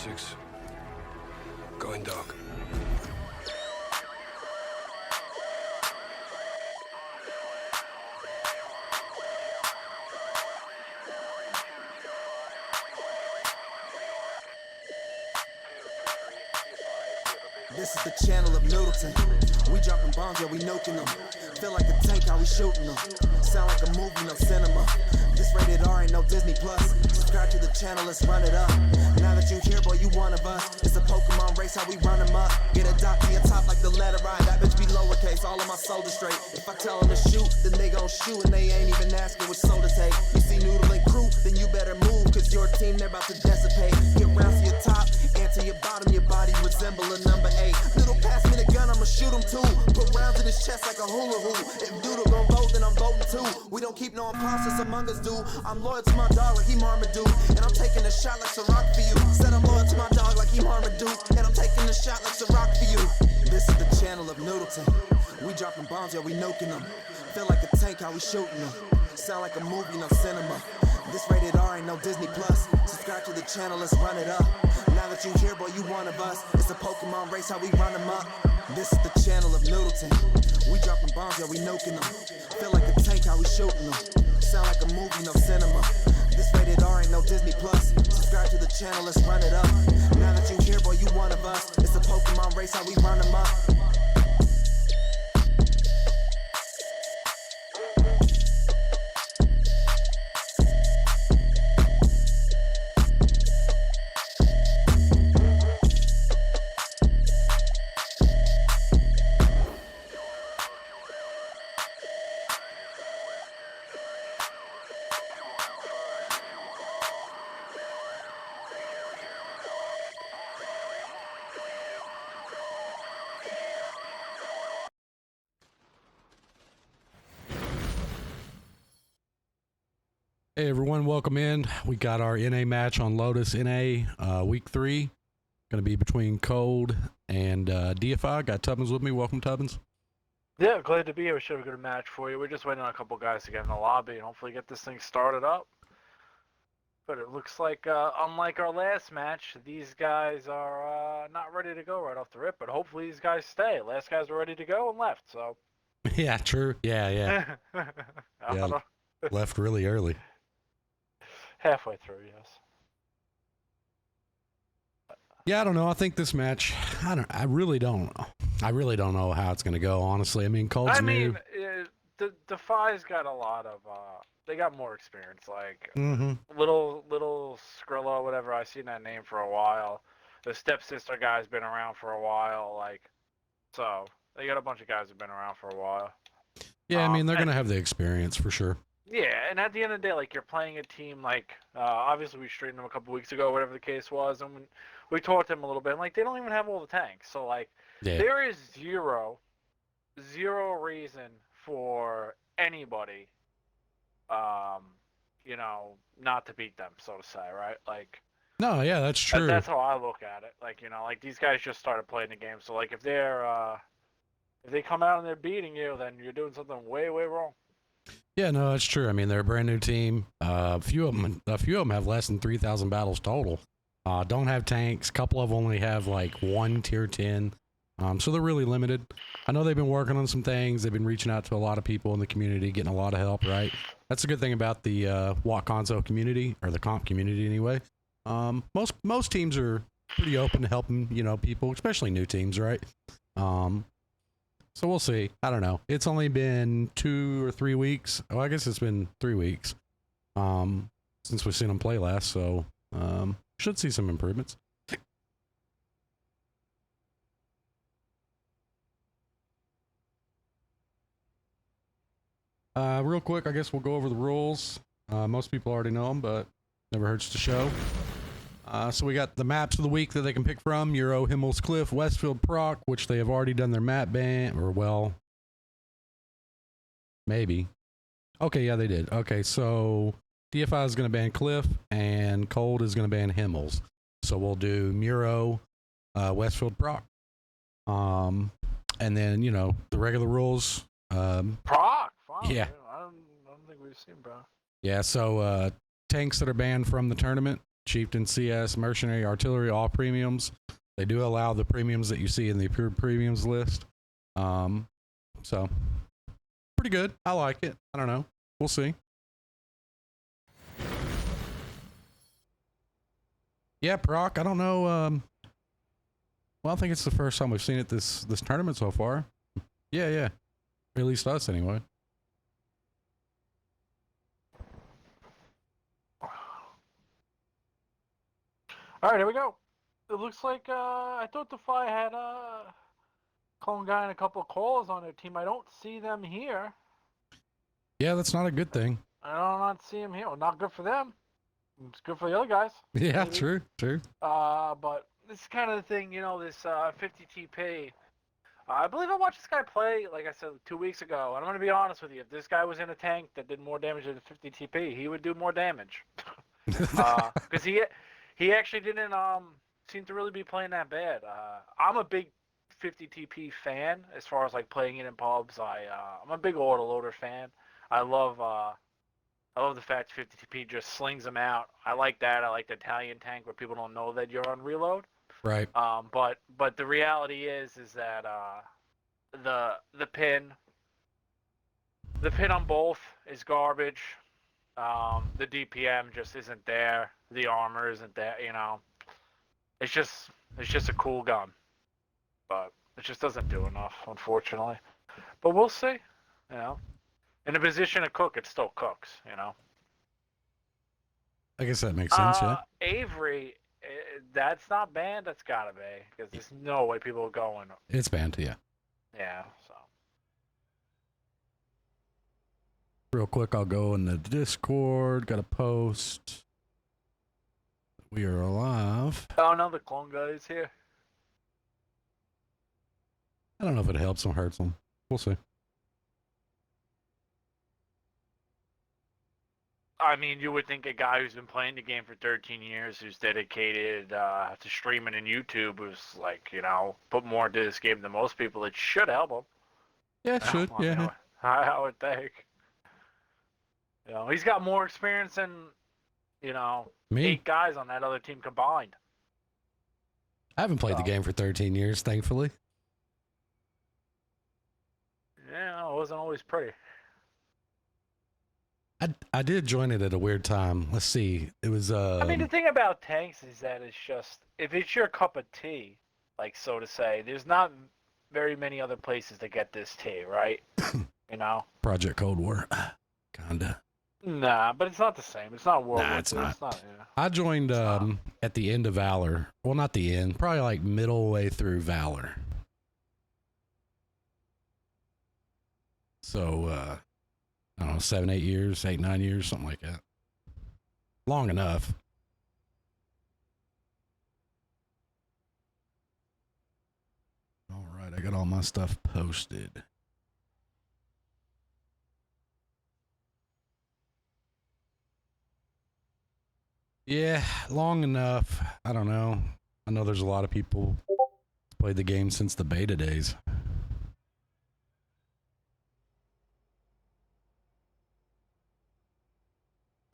6. Going dark. This is the channel of Middleton. We dropping bombs, yeah, we nuking them. Feel like a tank, how we shooting them. Sound like a movie, no cinema. This rated R, ain't no Disney Plus. Subscribe to the channel, let's run it up. Now that you here, boy, you one of us. It's a Pokemon race, how we run them up. Get a dot to your top like the letter I. That bitch be lowercase, all of my soldiers straight. If I tell them to shoot, then they gon' shoot, and they ain't even asking which soul to take. You see Noodle and crew, then you better move, cause your team, they're about to dissipate. Get round to your top, and to your bottom, your body resemble a number 8. Noodle, pass me the gun, I'ma shoot him too. Put rounds in his chest like a hula hoop. If Doodle gon' vote, then I'm voting too. We don't keep no imposters among us, dude. I'm loyal to my dog like he Marmaduke, and I'm taking a shot like Ciroc for you. Said I'm loyal to my dog like he Marmaduke, and I'm taking a shot like Ciroc for you. This is the channel of Noodleton. We dropping bombs, yeah, we nuking them. Feel like a tank, how we shooting them. Sound like a movie, no cinema. This rated R, ain't no Disney Plus. Subscribe to the channel, let's run it up. Now that you here, boy, you one of us. It's a Pokemon race, how we run them up. This is the channel of Middleton. We dropping bombs, yeah, we nuking them. Feel like a tank, how we shooting them. Sound like a movie, no cinema. This rated R, ain't no Disney Plus. Subscribe to the channel, let's run it up. Now that you here, boy, you one of us. It's a Pokemon race, how we run them up. Hey everyone, welcome in. We got our NA match on Lotus NA week 3. Going to be between Cold and DEIFY. Got Tubbins with me. Welcome, Tubbins. Yeah, glad to be here. We should have a good match for you. We're just waiting on a couple guys to get in the lobby and hopefully get this thing started up. But it looks like, unlike our last match, these guys are not ready to go right off the rip. But hopefully these guys stay. Last guys were ready to go and left, so. Yeah, true. Yeah. Yeah, left really early. Halfway through, yes. Yeah, I don't know. I think this match, I really don't know how it's going to go, honestly. I mean, Cold's new. The Defy's got a lot of, they got more experience, like, little Skrilla, whatever, I've seen that name for a while. The Stepsister guy's been around for a while, like, so, they got a bunch of guys who've been around for a while. Yeah, I mean, they're going to have the experience, for sure. Yeah, and at the end of the day, like, you're playing a team, like, obviously we straightened them a couple weeks ago, whatever the case was, and we taught them a little bit, and, like, they don't even have all the tanks, so, like, there is zero reason for anybody, you know, not to beat them, so to say, right? Like, no, yeah, that's true. That's how I look at it. Like, you know, like, these guys just started playing the game, so, like, if they come out and they're beating you, then you're doing something way wrong. Yeah, no, that's true. I mean, they're a brand new team. A few of them have less than 3,000 battles total. Don't have tanks. A couple of them only have like one tier 10. So they're really limited. I know they've been working on some things. They've been reaching out to a lot of people in the community, getting a lot of help, right? That's a good thing about the Watt console community, or the comp community anyway. Most teams are pretty open to helping, you know, people, especially new teams, right? So we'll see. I don't know. It's only been 2 or 3 weeks. Oh, I guess it's been 3 weeks since we've seen them play last. So should see some improvements. Real quick, I guess we'll go over the rules. Most people already know them, but never hurts to show. So we got the maps of the week that they can pick from: Euro, Himmel's Cliff, Westfield, Proc, which they have already done their map ban, or well, maybe. Okay, yeah, they did. Okay, so DEIFY is going to ban Cliff, and Cold is going to ban Himmel's. So we'll do Muro, Westfield, Proc. And then, you know, the regular rules. Proc? Fine. Yeah. I don't think we've seen Proc. Yeah, so tanks that are banned from the tournament, Chieftain, CS, Mercenary, Artillery, all premiums. They do allow the premiums that you see in the approved premiums list. So pretty good. I like it. I don't know. We'll see. Yeah, Brock, I don't know. Well, I think it's the first time we've seen it this tournament so far. Yeah. At least us, anyway. All right, here we go. It looks like I thought DeFi had Clone Guy and a couple of calls on their team. I don't see them here. Yeah, that's not a good thing. I don't not see them here. Well, not good for them. It's good for the other guys. Yeah, maybe. true. But this is kind of the thing, you know, this 50 TP. I believe I watched this guy play, like I said, 2 weeks ago. And I'm going to be honest with you. If this guy was in a tank that did more damage than 50 TP, he would do more damage. Because he actually didn't seem to really be playing that bad. I'm a big 50 TP fan as far as like playing it in pubs. I'm a big autoloader fan. I love the fact 50 TP just slings them out. I like that. I like the Italian tank where people don't know that you're on reload. Right. But the reality is that the pin on both is garbage. The DPM just isn't there. The armor isn't there. You know, it's just a cool gun, but it just doesn't do enough, unfortunately. But we'll see. You know, in a position to cook, it still cooks. You know. I guess that makes sense. Yeah. Avery, that's not banned. That's gotta be because there's no way people are going. It's banned. Yeah. Yeah. So. Real quick, I'll go in the Discord. Got a post. We are alive. Oh no, the clone guy is here. I don't know if it helps or hurts them. We'll see. I mean, you would think a guy who's been playing the game for 13 years, who's dedicated to streaming and YouTube, who's like, you know, put more into this game than most people, it should help him. Yeah, it should. Yeah. I would think. You know, he's got more experience than, you know, Me? 8 guys on that other team combined. I haven't played the game for 13 years, thankfully. Yeah, it wasn't always pretty. I did join it at a weird time. Let's see. It was I mean, the thing about tanks is that it's just, if it's your cup of tea, like so to say, there's not very many other places to get this tea, right? You know? Project Cold War. Kinda. Nah, but it's not the same. It's not World War II. It's not. Yeah. I joined at the end of Valor. Well, not the end. Probably like middle way through Valor. So, I don't know, 7, 8 years, 8, 9 years, something like that. Long enough. All right, I got all my stuff posted. Yeah, long enough. I don't know. I know there's a lot of people played the game since the beta days.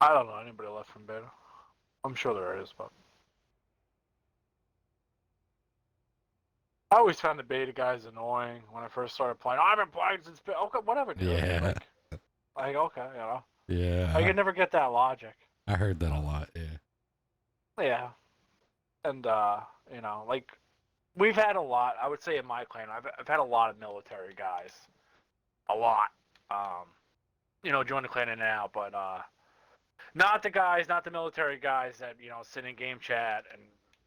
I don't know anybody left from beta. I'm sure there is, but I always found the beta guys annoying when I first started playing. I've been playing since beta. Okay, whatever, dude. Yeah. Like okay, you know. Yeah. I could never get that logic. I heard that a lot, yeah. Yeah. And you know, like we've had a lot, I would say in my clan, I've had a lot of military guys. A lot. You know, join the clan in and out, but not the military guys that, you know, sit in game chat and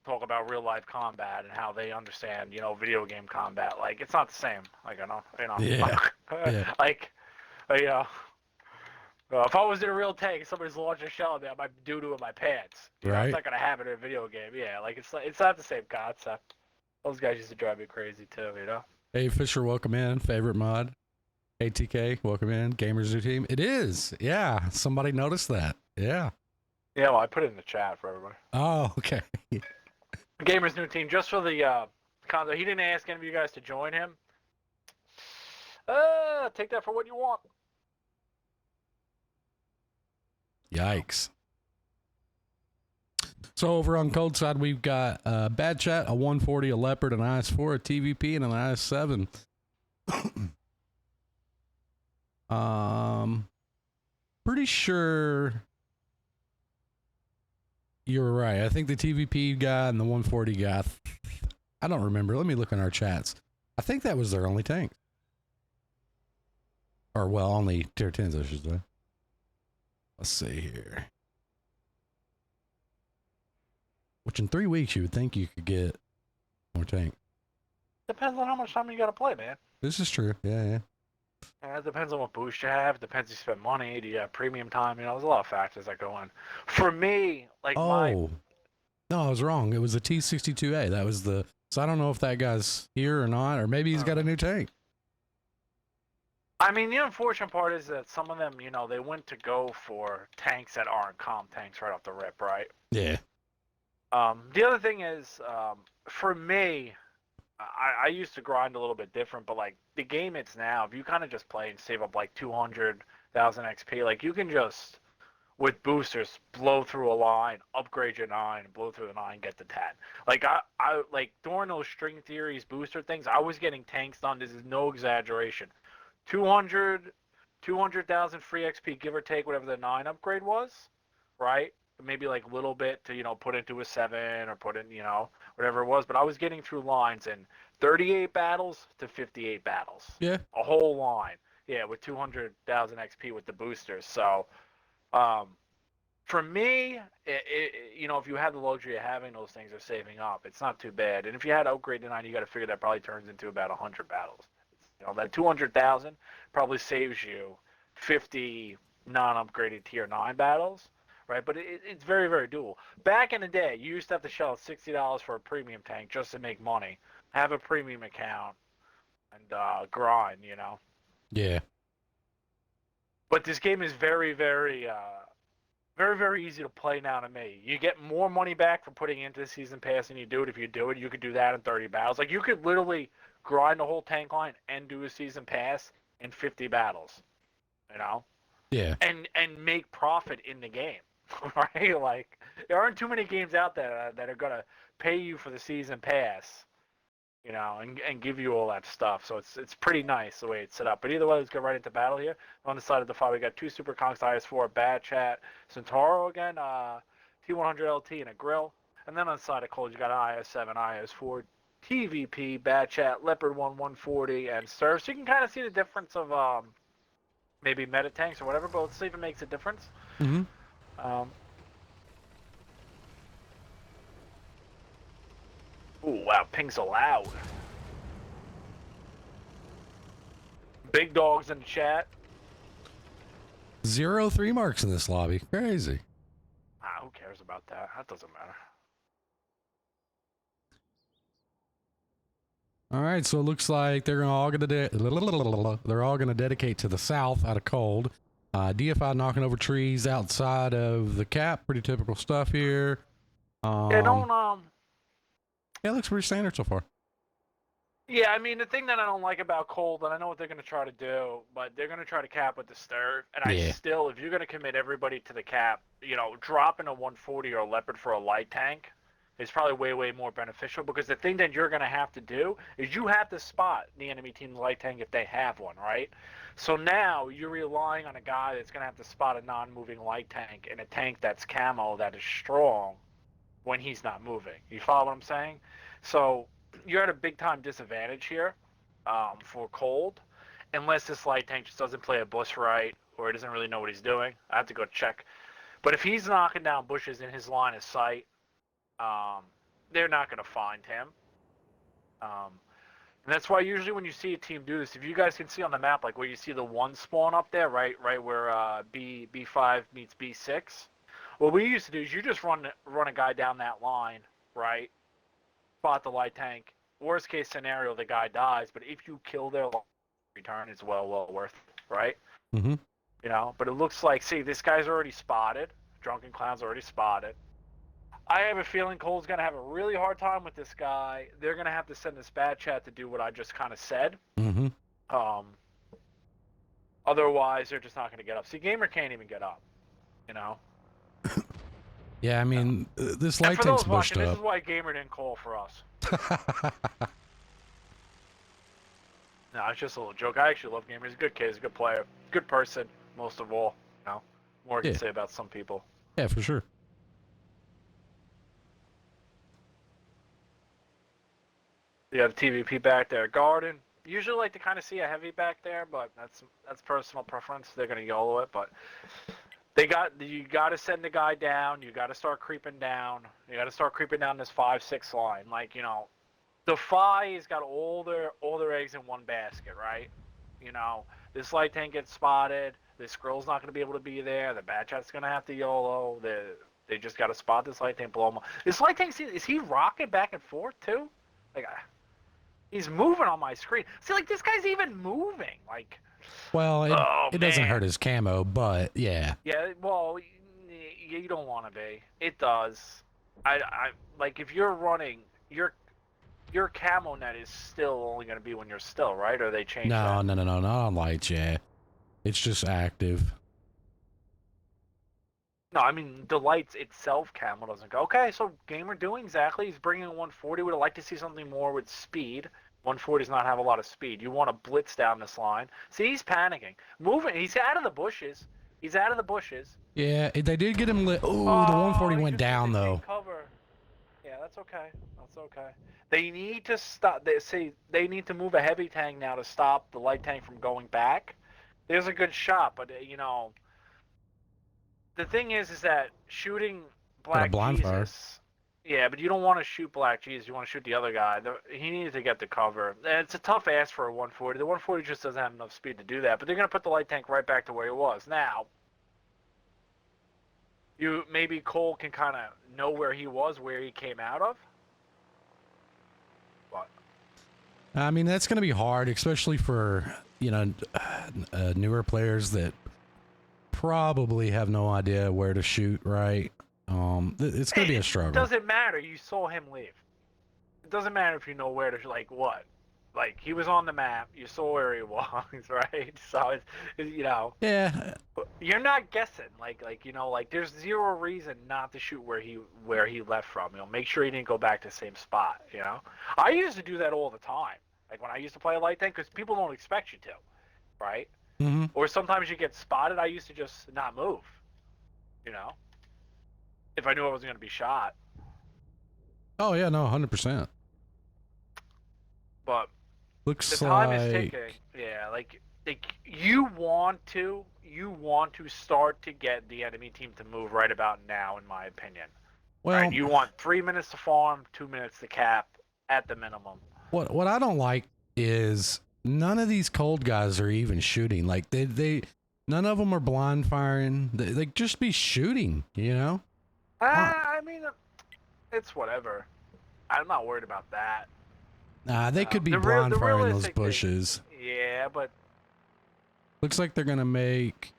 talk about real life combat and how they understand, you know, video game combat. Like it's not the same. Like Yeah. Yeah. Like you know, if I was in a real tank, somebody's launching a shell at me, I might do to in my pants. You know, Right. it's not gonna happen in a video game. Yeah, like it's not the same concept. Those guys used to drive me crazy too. You know. Hey Fisher, welcome in. Favorite mod. ATK, welcome in. Gamers New Team. It is. Yeah. Somebody noticed that. Yeah. Yeah, well, I put it in the chat for everybody. Oh, okay. Gamers New Team, just for the condo. He didn't ask any of you guys to join him. Take that for what you want. Yikes. So over on Cold side, we've got Bad Chat, a 140, a Leopard, an IS-4, a TVP, and an IS-7. Pretty sure you're right. I think the TVP guy and the 140 guy, I don't remember. Let me look in our chats. I think that was their only tank. Or, well, only tier 10s, I should say. Let's see here. Which in 3 weeks, you would think you could get more tank. Depends on how much time you got to play, man. This is true. Yeah. It depends on what boost you have. It depends if you spend money. Do you have premium time? You know, there's a lot of factors that go in. For me, like No, I was wrong. It was the T62A. That was the... So I don't know if that guy's here or not, or maybe he's got a new tank. I mean, the unfortunate part is that some of them, you know, they went to go for tanks that aren't comp tanks right off the rip, right? Yeah. The other thing is, for me, I used to grind a little bit different, but like the game it's now, if you kind of just play and save up like 200,000 XP, like you can just, with boosters, blow through a line, upgrade your 9, blow through the 9, get the 10. Like I like during those string theories booster things, I was getting tanks done. This is no exaggeration. 200,000 free XP, give or take whatever the 9 upgrade was, right? Maybe like a little bit to, you know, put into a 7 or put in, you know, whatever it was. But I was getting through lines in 38 battles to 58 battles. Yeah. A whole line. Yeah, with 200,000 XP with the boosters. So, for me, you know, if you have the luxury of having those things or saving up, it's not too bad. And if you had to upgrade to 9, you got to figure that probably turns into about 100 battles. You know, that 200,000 probably saves you 50 non-upgraded tier 9 battles. Right, but it's very, very doable. Back in the day, you used to have to shell out $60 for a premium tank just to make money, have a premium account, and grind, you know? Yeah. But this game is very, very, very, very easy to play now to me. You get more money back for putting into the season pass than you do it if you do it. You could do that in 30 battles. Like, you could literally grind the whole tank line and do a season pass in 50 battles, you know? Yeah. And make profit in the game. Right, like there aren't too many games out there that are gonna pay you for the season pass, you know, and give you all that stuff. So it's pretty nice the way it's set up. But either way, let's go right into battle here. On the side of the file, we got 2 Super Conks, IS-4, Bad Chat, Centauro again, T100 LT, and a grill. And then on the side of Cold, you got IS-7, IS-4, TVP, Bad Chat, Leopard 1, 140, and Surf. So you can kind of see the difference of maybe meta tanks or whatever. But let's see if it makes a difference. Mm-hmm. Ooh, wow, ping's allowed. Big dogs in the chat. 0 3 marks in this lobby. Crazy. Who cares about that? That doesn't matter. All right, so it looks like they're all gonna dedicate to the south out of Cold. DEIFY knocking over trees outside of the cap. Pretty typical stuff here. Yeah, Yeah, it looks pretty standard so far. Yeah, I mean, the thing that I don't like about Cold, and I know what they're going to try to do, but they're going to try to cap with the stir. And I still, if you're going to commit everybody to the cap, you know, dropping a 140 or a Leopard for a light tank is probably way, way more beneficial, because the thing that you're going to have to do is you have to spot the enemy team's light tank if they have one, right? So now you're relying on a guy that's going to have to spot a non-moving light tank and a tank that's camo that is strong when he's not moving. You follow what I'm saying? So you're at a big-time disadvantage here for Cold, unless this light tank just doesn't play a bush right, or he doesn't really know what he's doing. I have to go check. But if he's knocking down bushes in his line of sight, they're not going to find him. And that's why usually when you see a team do this, if you guys can see on the map, like where you see the 1 spawn up there, right where B5 meets B6, what we used to do is you just run a guy down that line, right? Spot the light tank. Worst case scenario, the guy dies, but if you kill their return, it's well worth it, right? Mm-hmm. You know, but it looks like, see, this guy's already spotted. Drunken Clown's already spotted. I have a feeling Cole's going to have a really hard time with this guy. They're going to have to send this Bad Chat to do what I just kind of said. Mm-hmm. Otherwise, they're just not going to get up. See, Gamer can't even get up, you know? Yeah, I mean, this And light for tank's those bushed watching, this up. is why Gamer didn't call for us. No, it's just a little joke. I actually love Gamer. He's a good kid. He's a good player. Good person, most of all. You know, more I can Yeah. say about some people. Yeah, for sure. You have TVP back there. Garden. Usually like to kind of see a heavy back there, but that's personal preference. They're gonna YOLO it, but you got to send the guy down. You got to start creeping down. You got to start creeping down this 5-6 line. Like, you know, the Fi's got all their eggs in one basket, right? You know, this light tank gets spotted. This Skrill's not going to be able to be there. The Bad Chat's going to have to YOLO. They just got to spot this light tank, blow him up. This light tank, is he rocking back and forth too? Like, he's moving on my screen. See, like, this guy's even moving. Like, Well, it doesn't man. hurt his camo, but yeah. Yeah, well, you don't want to be. It does. I like if you're running your camo net is still only going to be when you're still, right? Or they change No, that? no, not on lights, yeah. It's just active. No, I mean the lights itself camo doesn't go. Okay, so Gamer doing exactly. He's bringing 140. Would have liked to see something more with speed. 140 does not have a lot of speed. You want to blitz down this line. See, he's panicking, moving. He's out of the bushes. He's out of the bushes. Yeah, they did get him lit. Ooh, the 140 he went just down needs to though. take cover. Yeah, that's okay. That's okay. They need to stop. They need to move a heavy tank now to stop the light tank from going back. There's a good shot, but you know, the thing is that shooting Black blind fire. Jesus. Yeah, but you don't want to shoot Black Jesus. You want to shoot the other guy. He needed to get the cover. And it's a tough ask for a 140. The 140 just doesn't have enough speed to do that. But they're gonna put the light tank right back to where it was. Now, maybe Cole can kind of know where he was, where he came out of. What? I mean, that's going to be hard, especially for, you know, newer players that probably have no idea where to shoot, right? It's going to be a struggle. It doesn't matter. You saw him leave. It doesn't matter if you know where to, like, what? Like, he was on the map. You saw where he was, right? So, it's you know. Yeah. You're not guessing. Like you know, like, there's zero reason not to shoot where he left from. You know, make sure he didn't go back to the same spot, you know? I used to do that all the time. Like, when I used to play a light tank, because people don't expect you to, right? Mm-hmm. Or sometimes you get spotted. I used to just not move, you know? If I knew I wasn't going to be shot. Oh, yeah, no, 100%. But looks the time like... is ticking. Yeah, like you want to start to get the enemy team to move right about now, in my opinion. Well, right? You want 3 minutes to farm, 2 minutes to cap at the minimum. What I don't like is none of these cold guys are even shooting. Like they none of them are blind firing. They just be shooting, you know? I mean, it's whatever. I'm not worried about that. Nah, they could be blind firing those bushes. Yeah, but looks like they're gonna make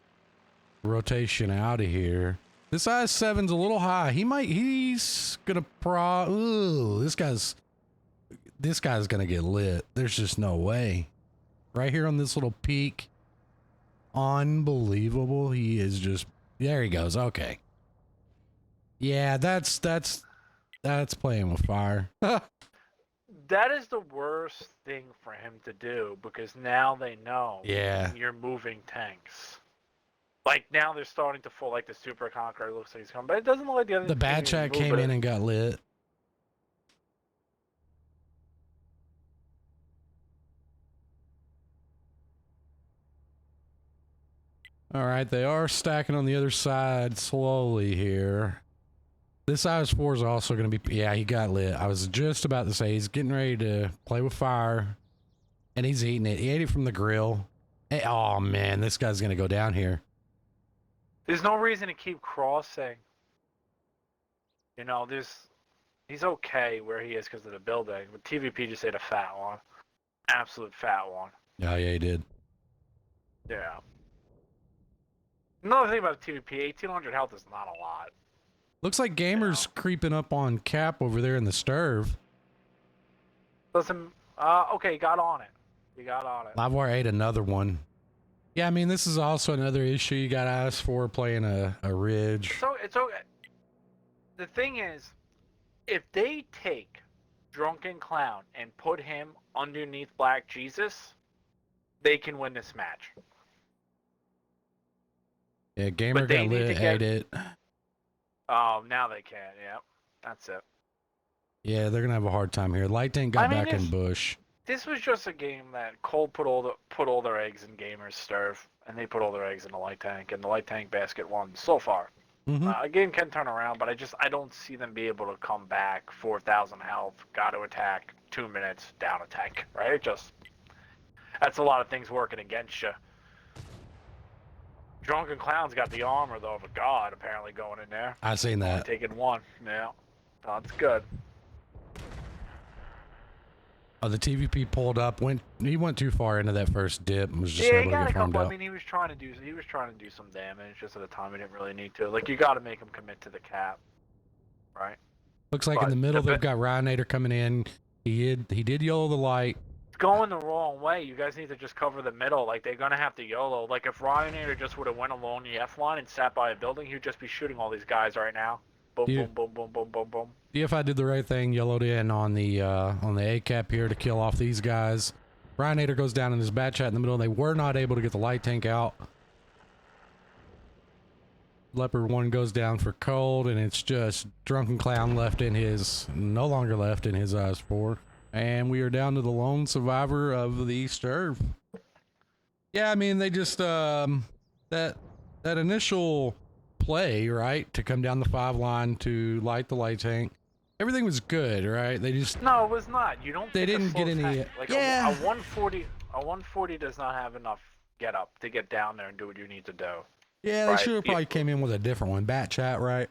rotation out of here. This IS-7's a little high. He's gonna ooh, this guy's gonna get lit. There's just no way. Right here on this little peak. Unbelievable. He is just, there he goes. Okay. Yeah, that's playing with fire. that is the worst thing for him to do, because now they know you're moving tanks. Like, now they're starting to fall, like the Super Conqueror looks like he's coming, but it doesn't look like the other. The Bad Chat came in and got lit. All right, they are stacking on the other side slowly here. This IS-4 is also going to be, yeah, he got lit. I was just about to say he's getting ready to play with fire, and he's eating it. He ate it from the grill. Hey, oh, man, this guy's going to go down here. There's no reason to keep crossing. You know, he's okay where he is because of the building, but TVP just ate a fat one. Absolute fat one. Oh, yeah, he did. Yeah. Another thing about TVP, 1800 health is not a lot. Looks like Gamer's creeping up on Cap over there in the Sturv. Listen, okay, got on it. He got on it. Livewire ate another one. Yeah, I mean, this is also another issue. You got IS-4 playing a Ridge. So it's okay. the thing is, if they take Drunken Clown and put him underneath Black Jesus, they can win this match. Yeah, Gamer But they got need lit, to get- ate it. Oh, now they can. Yep, that's it. Yeah, they're gonna have a hard time here. Light Tank got I mean, back in Bush. This was just a game that Cold put all their eggs in Gamer's Sturf, and they put all their eggs in the Light Tank, and the Light Tank basket won so far. A game can turn around, but I don't see them be able to come back. 4,000 health, got to attack, 2 minutes, down attack. Right? That's a lot of things working against you. Drunken Clown's got the armor though of a god apparently going in there. I seen that. Taking one. Yeah, that's good. The TVP pulled up. He went too far into that first dip and was just Yeah, able he to got get a farmed couple. out. I mean, he was trying to do some damage just at a time he didn't really need to. Like you got to make him commit to the cap, right? Looks like in the middle they've got Rhinator coming in. He did YOLO the light. It's going the wrong way. You guys need to just cover the middle. Like they're gonna have to YOLO. Like if Rhinator just would have went along the F line and sat by a building, he'd just be shooting all these guys right now. Boom, boom, boom, boom, boom, boom, boom. DEIFY did the right thing, YOLO'd in on the A cap here to kill off these guys. Rhinator goes down in his bat chat in the middle. They were not able to get the light tank out. Leopard 1 goes down for Cold, and it's just Drunken Clown no longer left in his eyes 4. And we are down to the lone survivor of the Sturf. Yeah, I mean, they just, that initial play, right, to come down the 5 line to light the light tank, everything was good, right? No, it was not. You don't. They didn't get any. Like yeah. A 140 does not have enough get up to get down there and do what you need to do. Yeah, they should have probably came in with a different one. Bat chat, right?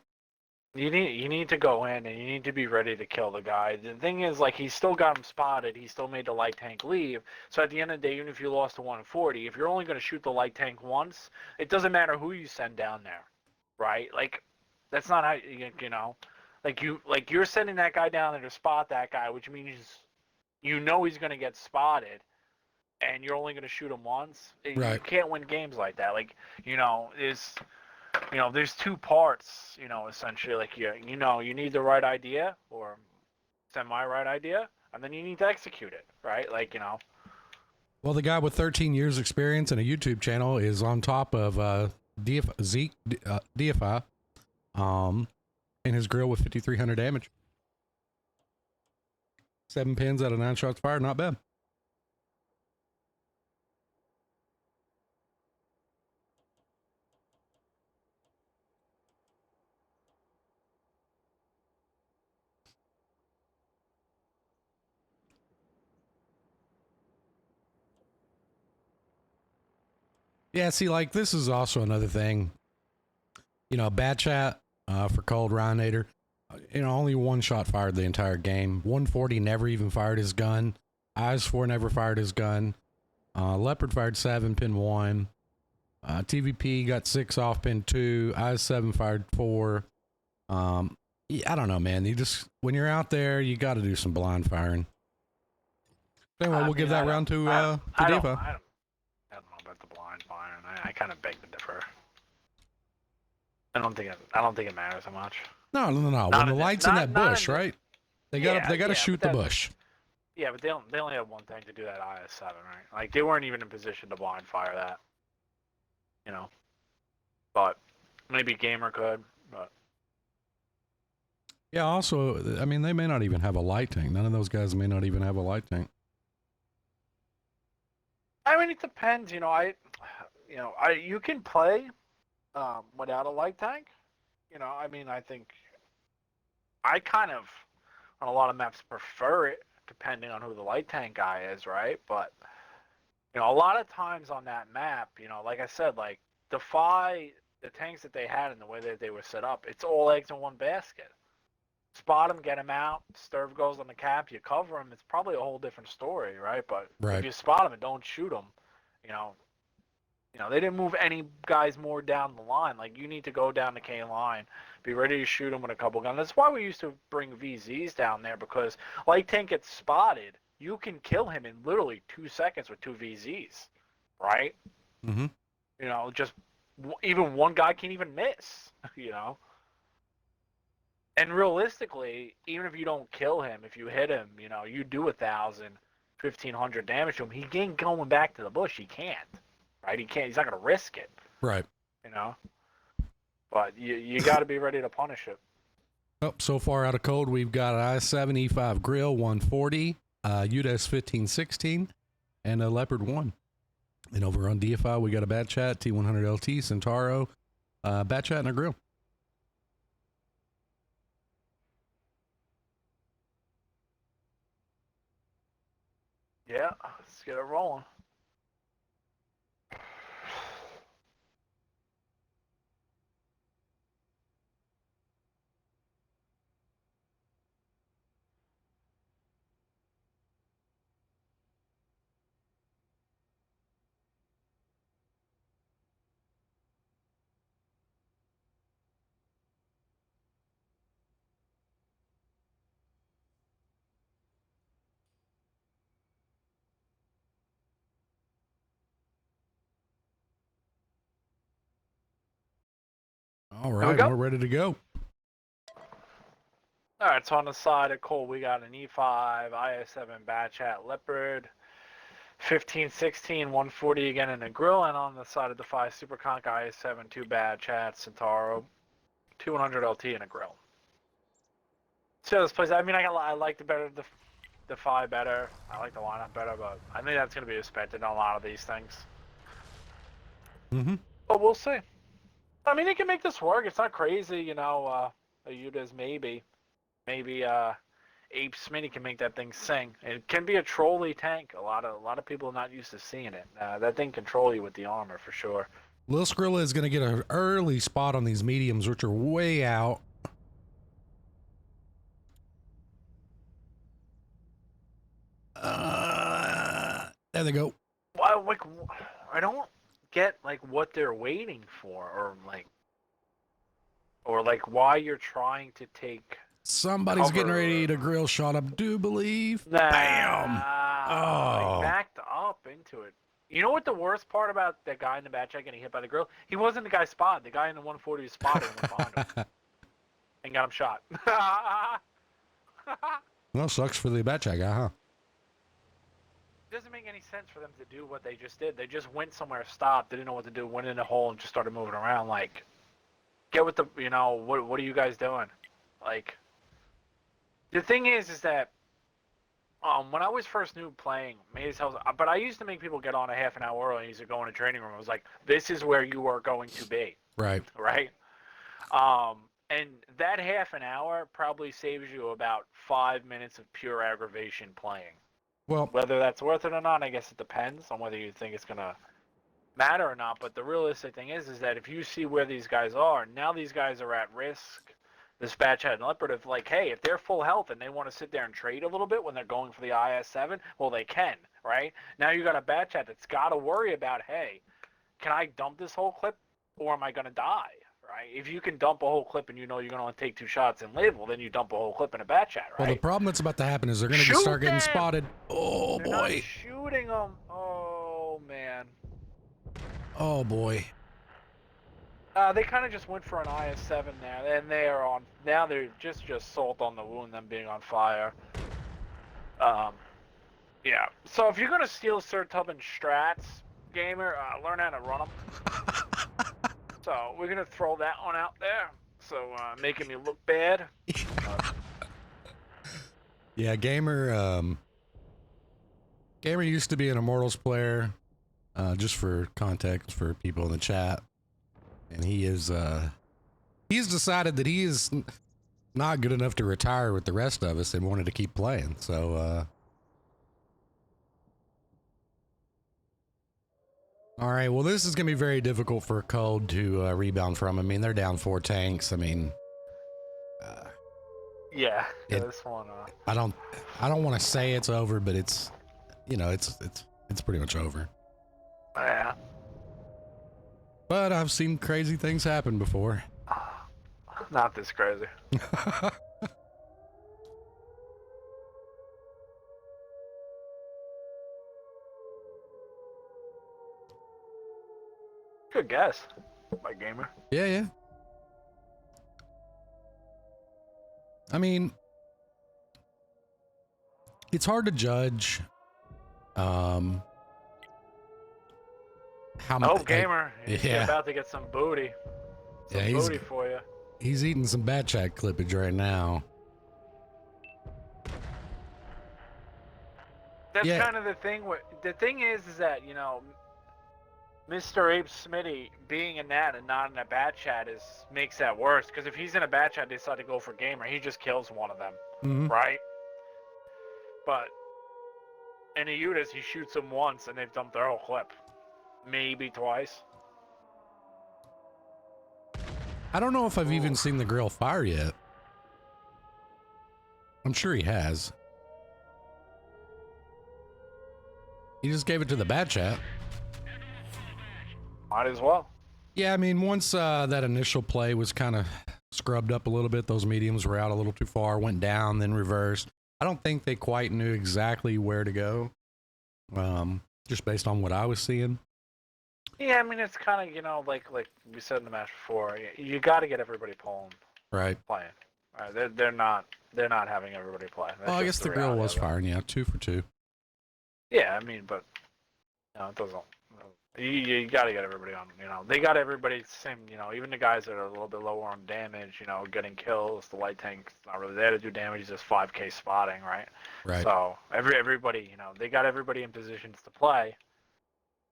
You need to go in and you need to be ready to kill the guy. The thing is, like, he still got him spotted. He still made the light tank leave. So at the end of the day, even if you lost to 140, if you're only going to shoot the light tank once, it doesn't matter who you send down there, right? Like, that's not how you know. Like you're sending that guy down there to spot that guy, which means you know he's going to get spotted, and you're only going to shoot him once. Right. You can't win games like that. Like, there's 2 parts, essentially. Like, you need the right idea or semi-right idea, and then you need to execute it, right? Like, Well, the guy with 13 years experience and a YouTube channel is on top of DEIFY, in his grill with 5,300 damage. 7 pins out of 9 shots fired, not bad. Yeah, see, like, this is also another thing. Bad chat for Cold Rhinator. Only 1 shot fired the entire game. 140 never even fired his gun. Eyes 4 never fired his gun. Leopard fired 7, pin 1. TVP got 6 off pin 2. Eyes 7 fired 4. Yeah, I don't know, man. When you're out there, you got to do some blind firing. Anyway, we'll give that round to DEIFY. I don't know about the blind firing. I kind of beg to differ. I don't think it matters so much. No. When the light's in that bush, right? They got to shoot the bush. Yeah, but they only have one thing to do that IS-7, right? Like, they weren't even in position to blind fire that. But maybe Gamer could, but. Yeah, also, I mean, they may not even have a light tank. None of those guys may not even have a light tank. I mean, it depends. You can play without a light tank. I mean, I think I kind of, on a lot of maps, prefer it, depending on who the light tank guy is, right? But, a lot of times on that map, like I said, like, DeFi, the tanks that they had and the way that they were set up, it's all eggs in one basket. Spot him, get him out, Sturf goes on the cap, you cover him, it's probably a whole different story, right? But if you spot him and don't shoot him, they didn't move any guys more down the line. Like, you need to go down the K line, be ready to shoot him with a couple guns. That's why we used to bring VZs down there, because light tank gets spotted, you can kill him in literally 2 seconds with 2 VZs, right? Mm-hmm. Just even one guy can't even miss, And realistically, even if you don't kill him, if you hit him, you know, you do 1,000, 1,500 damage to him, he ain't going back to the bush. He can't, right? He can't. He's not gonna risk it, Right. you know. But you got to be ready to punish it. Oh, so far out of cold, we've got an i7 E5 Grill 140, UDES 1516, and a Leopard 1. And over on DEIFY, we got a Bat Chat, T100 LT, Centauro, Bat Chat, and a Grill. Yeah, let's get it rolling. All right, we're ready to go. All right, so on the side of Cold, we got an E5, IS7 Bat Chat Leopard, 1516, 140 again in a Grill, and on the side of the 5 Super Conch IS7, 2 Bat Chat, Centauro, 200 LT in a Grill. So this place, I mean, I like the 5 better. I like the lineup better, but I think that's going to be expected on a lot of these things. Mm-hmm. But we'll see. I mean, they can make this work. It's not crazy, you know. Ayuda's maybe Ape Smitty can make that thing sing. It can be a trolley tank. A lot of people are not used to seeing it. That thing can troll you with the armor for sure. Lil Skrilla is going to get an early spot on these mediums, which are way out. There they go. Well, like, I don't get like what they're waiting for, or why you're trying to take. Somebody's cover. getting ready to grill shot, I do believe. Nah, Bam! Oh. He backed up into it. You know what the worst part about that guy in the back check getting hit by the grill? He wasn't the guy spotted. The guy in the 140 was spotted and went behind him and got him shot. Well, sucks for the bat check guy, huh? It doesn't make any sense for them to do what they just did. They just went somewhere, stopped, didn't know what to do, went in a hole and just started moving around. Like, get with the, you know, what are you guys doing? Like, the thing is that when I was first new playing, but I used to make people get on a half an hour early and used to go in a training room. I was like, this is where you are going to be. Right. Right? And that half an hour probably saves you about 5 minutes of pure aggravation playing. Well, Whether that's worth it or not, I guess it depends on whether you think it's going to matter or not. But the realistic thing is that if you see where these guys are, now these guys are at risk. This Bat Chat and Leopard, if like, hey, if they're full health and they want to sit there and trade a little bit when they're going for the IS-7, well, they can, right? Now you got a Bat Chat that's got to worry about, hey, can I dump this whole clip or am I going to die, right? If you can dump a whole clip and you know you're going to only take 2 shots and live, well, then you dump a whole clip in a Bat Chat, right? well, the problem that's about to happen is they're going to start getting spotted. Oh, They're boy. not shooting them. Oh, man. Oh, boy. They kind of just went for an IS-7 there, and they are on. Now they're just salt on the wound, them being on fire. Yeah. So if you're gonna steal Sir Tubbin strats, gamer, learn how to run them. So we're gonna throw that one out there. So making me look bad. Yeah, gamer. Gamer used to be an Immortals player. Just for context for people in the chat. And he is, he's decided that he is not good enough to retire with the rest of us and wanted to keep playing. So, all right. Well, this is going to be very difficult for Cold to rebound from. I mean, they're down 4 tanks. I mean, yeah, this one. I don't want to say it's over, but it's, you know, it's pretty much over. Yeah. But I've seen crazy things happen before. Not this crazy. Good guess, my gamer. Yeah, yeah. I mean, it's hard to judge. How much? Oh, gamer, you're yeah, about to get some booty. Some yeah, booty for you. he's eating some bat chat clippage right now. That's Yeah. kind of the thing. The thing is that Mr. Abe Smitty being in that and not in a bat chat makes that worse. Because if he's in a bat chat, they decide to go for gamer, he just kills one of them, right? But in a UTIS, he shoots them once and they've dumped their whole clip, maybe twice. I don't know if I've even seen the grill fire yet. I'm sure he has. He just gave it to the bat chat. Might as well. Yeah, I mean, once that initial play was kind of scrubbed up a little bit, those mediums were out a little too far, went down, then reversed. I don't think they quite knew exactly where to go, just based on what I was seeing. Yeah, I mean, it's kind of, like we said in the match before, you got to get everybody playing. Right. They're not having everybody play. That's I guess the grill was firing, yeah, 2 for 2. Yeah, I mean, but it doesn't. You got to get everybody on. They got everybody same. Even the guys that are a little bit lower on damage. Getting kills. The light tank's not really there to do damage. It's just 5K spotting, right? Right. So everybody, they got everybody in positions to play,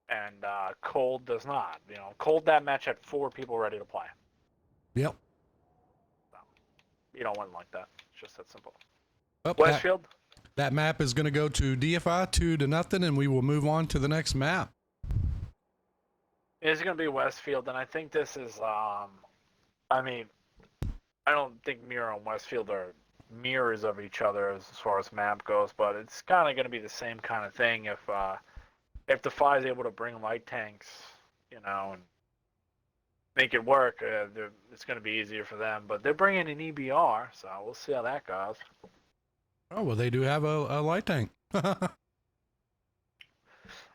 and Cold does not. Cold that match had 4 people ready to play. Yep. So, you don't win like that. It's just that simple. Oh, Westfield. That map is going to go to DEIFY 2-0, and we will move on to the next map. It's going to be Westfield, and I think this is, I mean, I don't think Mirror and Westfield are mirrors of each other as far as map goes, but it's kind of going to be the same kind of thing if the Fi is able to bring light tanks, and make it work. It's going to be easier for them, but they're bringing an EBR, so we'll see how that goes. Oh, well, they do have a light tank.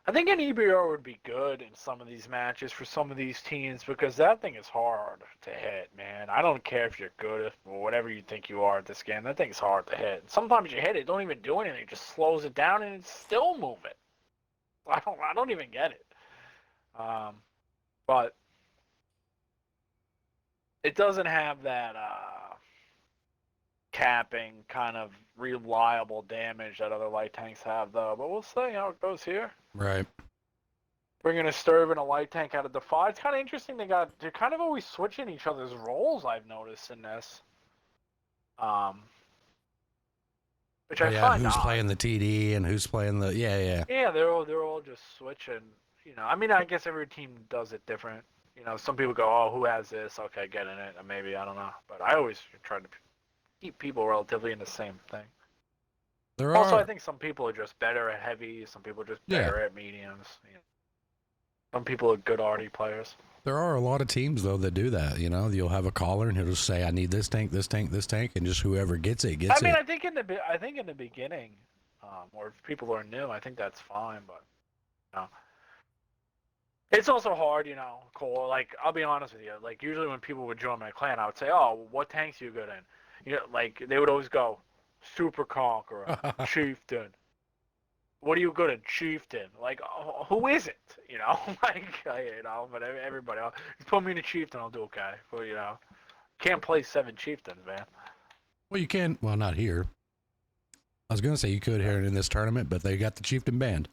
I think an EBR would be good in some of these matches for some of these teams because that thing is hard to hit, man. I don't care if you're good or whatever you think you are at this game. That thing's hard to hit. Sometimes you hit it, don't even do anything. It just slows it down and it's still moving. I don't even get it. But it doesn't have that capping kind of reliable damage that other light tanks have, though. But we'll see how it goes here. Right. Bringing a Sturve and a light tank out of Defy. It's kind of interesting. They're kind of always switching each other's roles, I've noticed in this. Which I find who's odd. playing the TD and who's playing the yeah. Yeah, they're all just switching. I mean, I guess every team does it different. Some people go, oh, who has this? Okay, get in it. Maybe, I don't know. But I always try to keep people relatively in the same thing. I think some people are just better at heavy. Some people are just better at mediums. Some people are good arty players. There are a lot of teams, though, that do that. You'll have a caller and he'll just say, I need this tank, and just whoever gets it, gets it. I mean, I think in the beginning, or if people are new, I think that's fine, but, it's also hard, Cole. Like, I'll be honest with you. Like, usually when people would join my clan, I would say, oh, what tanks are you good in? Like, they would always go, Super Conqueror, Chieftain. What are you good at, Chieftain? Like, who is it? But everybody, just put me in a Chieftain, I'll do okay. But, can't play 7 Chieftains, man. Well, you can. Well, not here. I was going to say you could here in this tournament, but they got the Chieftain banned.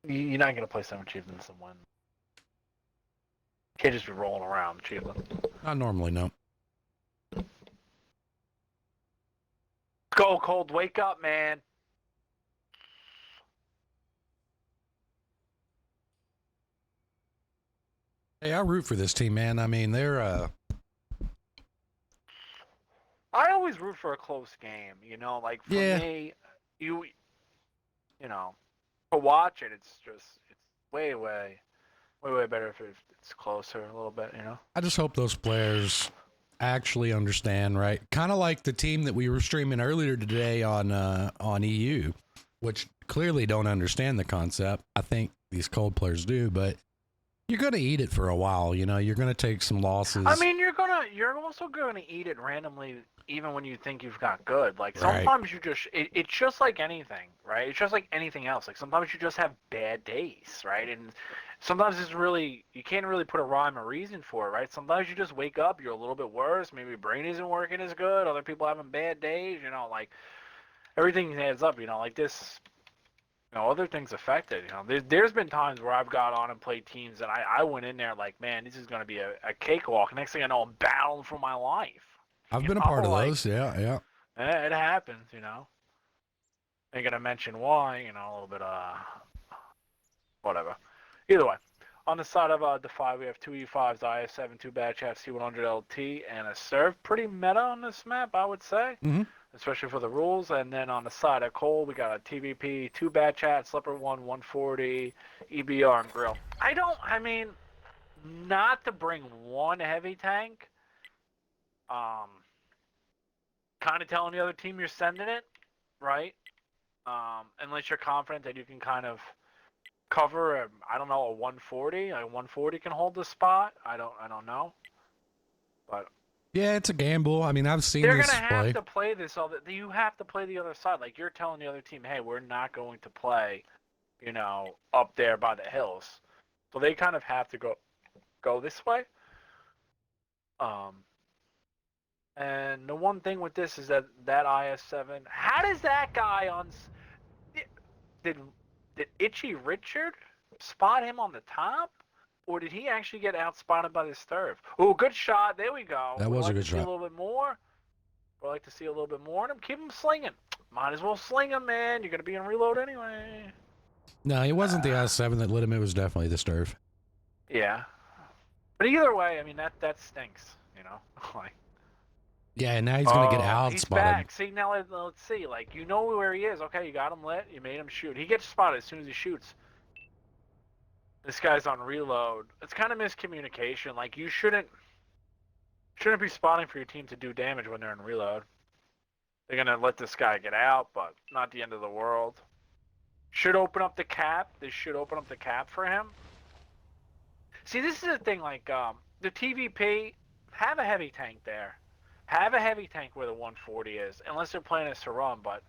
You're not going to play 7 Chieftains and win. You can't just be rolling around Chieftain. Not normally, no. Go, Cold. Wake up, man. Hey, I root for this team, man. I mean, they're I always root for a close game, like for me, to watch it, it's way better if it's closer a little bit, I just hope those players actually understand, right? Kind of like the team that we were streaming earlier today on EU, which clearly don't understand the concept. I think these Cold players do, but You're gonna eat it for a while, you know. You're gonna take some losses. I mean, you're also gonna eat it randomly, even when you think you've got good. Like Right. sometimes it's just like anything, right? It's just like anything else. Like sometimes you just have bad days, right? And sometimes it's really you can't really put a rhyme or reason for it, right? Sometimes you just wake up, you're a little bit worse. Maybe your brain isn't working as good. Other people having bad days, you know, like everything adds up, you know, like this. You know, other things affected. You know, there's been times where I've got on and played teams, and I went in there like, man, this is going to be a cakewalk. Next thing I know, I'm battling for my life. I've You been a know, part of like, those. Yeah. it happens. You know, ain't gonna mention why. You know, a little bit whatever. Either way, on the side of DeFi, we have two E5s, IS7, two bad chats, C100 LT, and a serve. Pretty meta on this map, I would say. Mm-hmm. Especially for the rules. And then on the side of Cold, we got a TVP, two bad chat, Slipper 1, 140, EBR, and Grill. I mean, not to bring one heavy tank, kind of telling the other team you're sending it, right? Unless you're confident that you can kind of cover, I don't know, a 140. A 140 can hold the spot. I don't know. But Yeah, it's a gamble. I mean, I've seen they're this gonna have play. to play this. You have to play the other side. Like you're telling the other team, hey, we're not going to play, you know, up there by the hills. So they kind of have to go this way. And the one thing with this is that IS7. How does that guy on? Did Itchy Richard spot him on the top? Or did he actually get outspotted by the Sturf? Oh, good shot. There we go. That was a good See a shot. little bit more. We'd like to see a little bit more in him. Keep him slinging. Might as well sling him, man. You're going to be in reload anyway. No, it wasn't the IS7 that lit him. It was definitely the Sturf. Yeah. But either way, I mean, that stinks, you know? Like, Yeah, and now he's going to get he's outspotted. back. See, now let's see. Like, you know where he is. Okay, you got him lit. You made him shoot. He gets spotted as soon as he shoots. This guy's on reload. It's kind of miscommunication. Like, you shouldn't be spotting for your team to do damage when they're in reload. They're going to let this guy get out, but not the end of the world. Should open up the cap. This should open up the cap for him. See, this is the thing, like, the TVP, have a heavy tank there. Have a heavy tank where the 140 is, unless they're playing as to run, but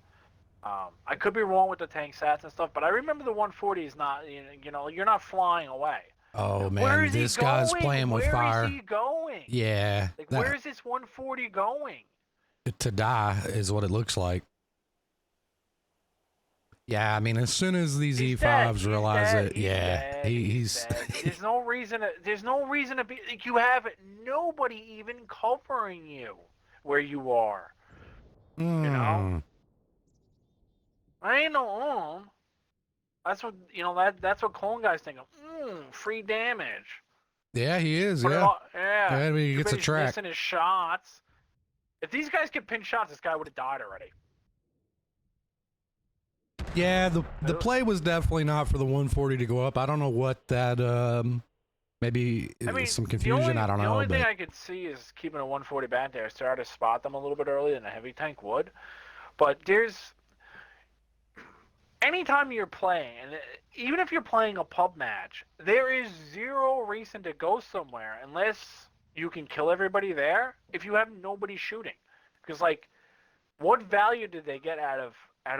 I could be wrong with the tank stats and stuff, but I remember the 140 is not, you know, you're not flying away. Oh, Where man, is he this guy's going? playing with fire. Where is he going? Yeah. Like, where is this 140 going? To die is what it looks like. Yeah, I mean, as soon as these He's E5s dead. realize He's it, dead. yeah, He's dead. There's no reason to be. Like, you have nobody even covering you where you are. You know, I ain't no on. That's what That's what clone guys think of. Free damage. Yeah, he is. Put it Yeah. all, yeah. Yeah, I mean, he gets a Everybody's track. missing his shots. If these guys could pin shots, this guy would have died already. Yeah, the play was definitely not for the 140 to go up. I don't know what that maybe some confusion. I don't know. The only thing But I could see is keeping a 140 back there. Start to spot them a little bit earlier than a heavy tank would. But anytime you're playing, and even if you're playing a pub match, there is zero reason to go somewhere unless you can kill everybody there if you have nobody shooting. Because, like, what value did they get out of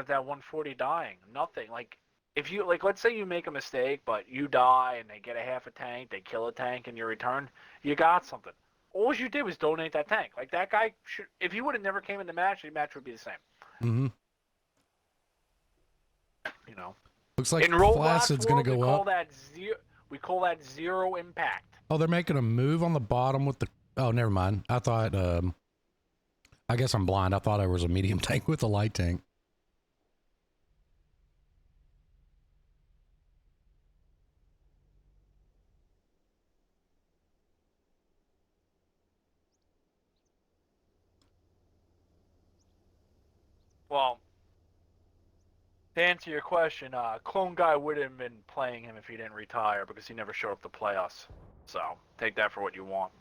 that 140 dying? Nothing. Like, if you, like, let's say you make a mistake, but you die and they get a half a tank, they kill a tank in your return, you got something. All you did was donate that tank. Like, that guy should, if he would have never came in the match would be the same. mm-hmm. You know. Looks like In Roblox Flacid's going to go up. We call that zero impact. Oh, they're making a move on the bottom with the. Oh, never mind. I thought. I guess I'm blind. I thought it was a medium tank with a light tank. Well, to answer your question, Clone Guy wouldn't have been playing him if he didn't retire because he never showed up to play us. So take that for what you want.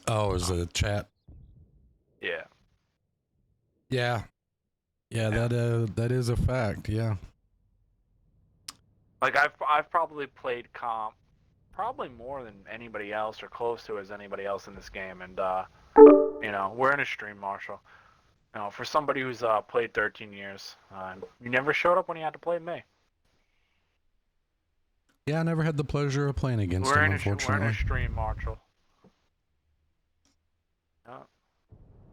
Oh, is the chat? Yeah. Yeah. Yeah, that is a fact. Yeah. Like I've probably played comp probably more than anybody else or close to as anybody else in this game, and you know, we're in a stream, Marshall. You know, for somebody who's played 13 years, you never showed up when you had to play me. Yeah, I never had the pleasure of playing against him, unfortunately. We're in a stream, Marshall.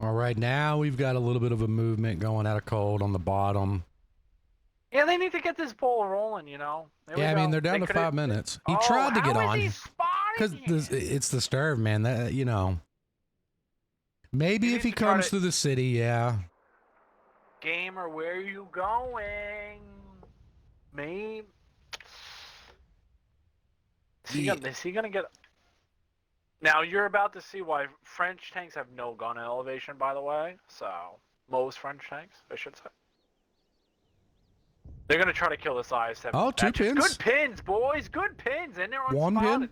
All right, now we've got a little bit of a movement going out of cold on the bottom. Yeah, they need to get this ball rolling, you know. Yeah, I mean, they're down to 5 minutes. He tried to get on. Because it's the Sturv, man. That, you know. Maybe if he comes through the city, yeah. Gamer, where are you going? Me? Is he gonna get... Now, you're about to see why French tanks have no gun elevation, by the way. So, most French tanks, I should say. They're going to try to kill this IS-7. Oh, 2 pins. Good pins, boys. Good pins. And they're unspotted. 1 pin?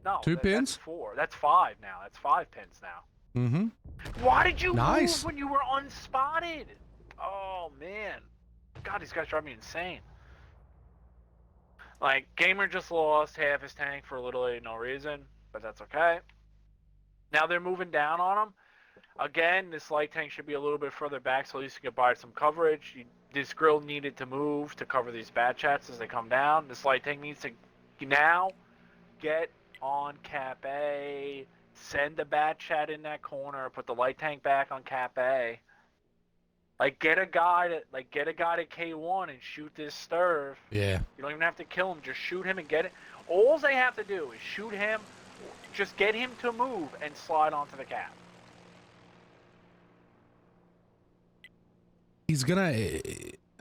No, 2 pins? That's 4. That's 5 now. That's 5 pins now. Mm-hmm. Why did you move when you were unspotted? Oh, man. God, these guys drive me insane. Like, Gamer just lost half his tank for literally no reason, but that's okay. Now they're moving down on him. Again, this light tank should be a little bit further back so at least you can buy some coverage. This grill needed to move to cover these bad chats as they come down. This light tank needs to now get on Cap A, send the bad chat in that corner, put the light tank back on Cap A. Like get a guy to K1 and shoot this Sturv. Yeah. You don't even have to kill him, just shoot him and get it. All they have to do is shoot him, just get him to move and slide onto the cap. He's gonna...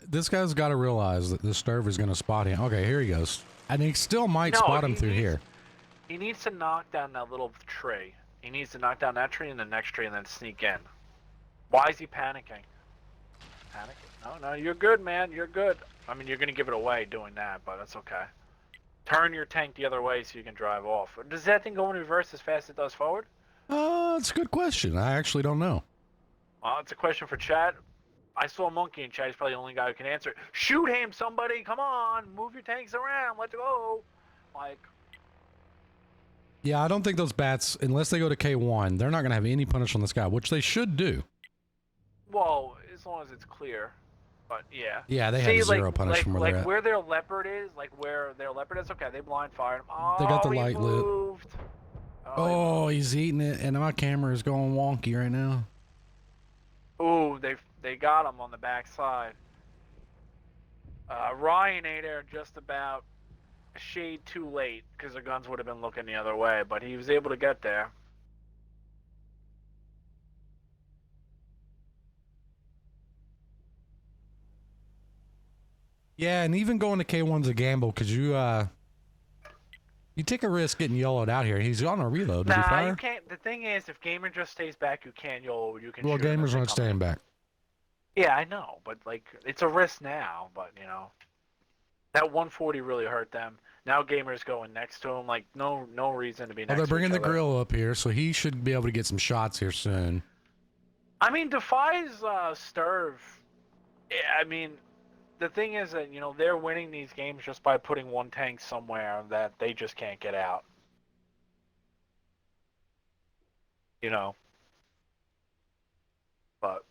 This guy's got to realize that the Sturv is gonna spot him. Okay, here he goes. And he still might spot him through here. He needs to knock down that little tree. He needs to knock down that tree and the next tree and then sneak in. Why is he panicking? No, you're good, man. You're good. I mean, you're going to give it away doing that, but that's okay. Turn your tank the other way so you can drive off. Does that thing go in reverse as fast as it does forward? It's a good question. I actually don't know. It's a question for chat. I saw a monkey in chat. He's probably the only guy who can answer it. Shoot him, somebody. Come on. Move your tanks around. Let's go. Like... Yeah, I don't think those bats, unless they go to K1, they're not going to have any punish on this guy, which they should do. Well, as long as it's clear. But yeah. Yeah, they have zero punish from where they're at. Where their leopard is, okay, they blind fired him. Oh, they got the light moved. lit. Oh, he's eating it, and my camera is going wonky right now. Ooh, they got him on the back side. Ryanator just about a shade too late, because the guns would have been looking the other way, but he was able to get there. Yeah, and even going to K1's a gamble because you take a risk getting yellowed out here. He's on a reload. Did he fire? You can't. The thing is, if Gamer just stays back, you can't YOLO. You can. Well, Gamer's not staying back. Yeah, I know, but like it's a risk now. But you know, that 140 really hurt them. Now Gamer's going next to him. Like no reason to be next. Well, they're to bringing the each other. grill up here, so he should be able to get some shots here soon. I mean, Defy's Sturv. I mean. The thing is that, you know, they're winning these games just by putting one tank somewhere that they just can't get out. You know. But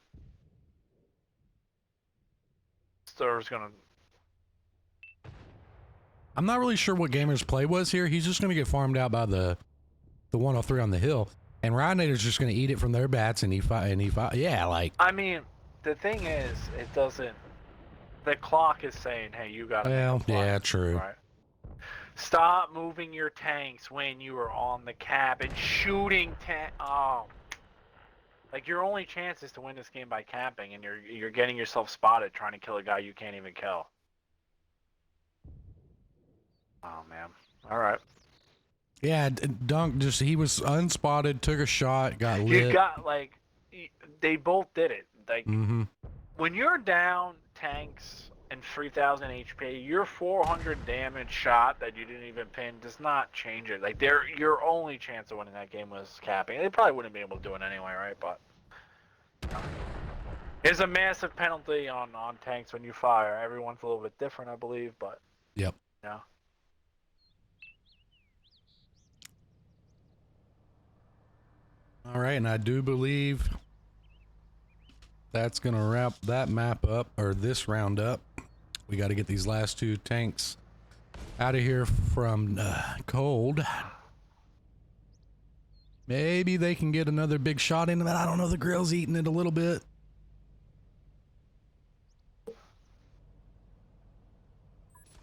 Sturv's gonna... I'm not really sure what Gamer's play was here. He's just gonna get farmed out by the 103 on the hill. And Ryanator's just gonna eat it from their bats and he yeah, like... I mean, the thing is, it doesn't... The clock is saying, hey, you gotta Well, make a play, yeah, true. Right? Stop moving your tanks when you are on the cap and shooting Oh. Like, your only chance is to win this game by camping, and you're getting yourself spotted trying to kill a guy you can't even kill. Oh, man. Alright. Yeah, Dunk, he was unspotted, took a shot, got lit. You got, like, they both did it. Like, when you're down tanks and 3,000 HP, your 400 damage shot that you didn't even pin does not change it. Like, your only chance of winning that game was capping. They probably wouldn't be able to do it anyway, right? But there's a massive penalty on tanks when you fire. Everyone's a little bit different, I believe, but Yep. Yeah. All right, and I do believe that's going to wrap that map up, or this round up. We got to get these last 2 tanks out of here from cold. Maybe they can get another big shot into that. I don't know. The grill's eating it a little bit.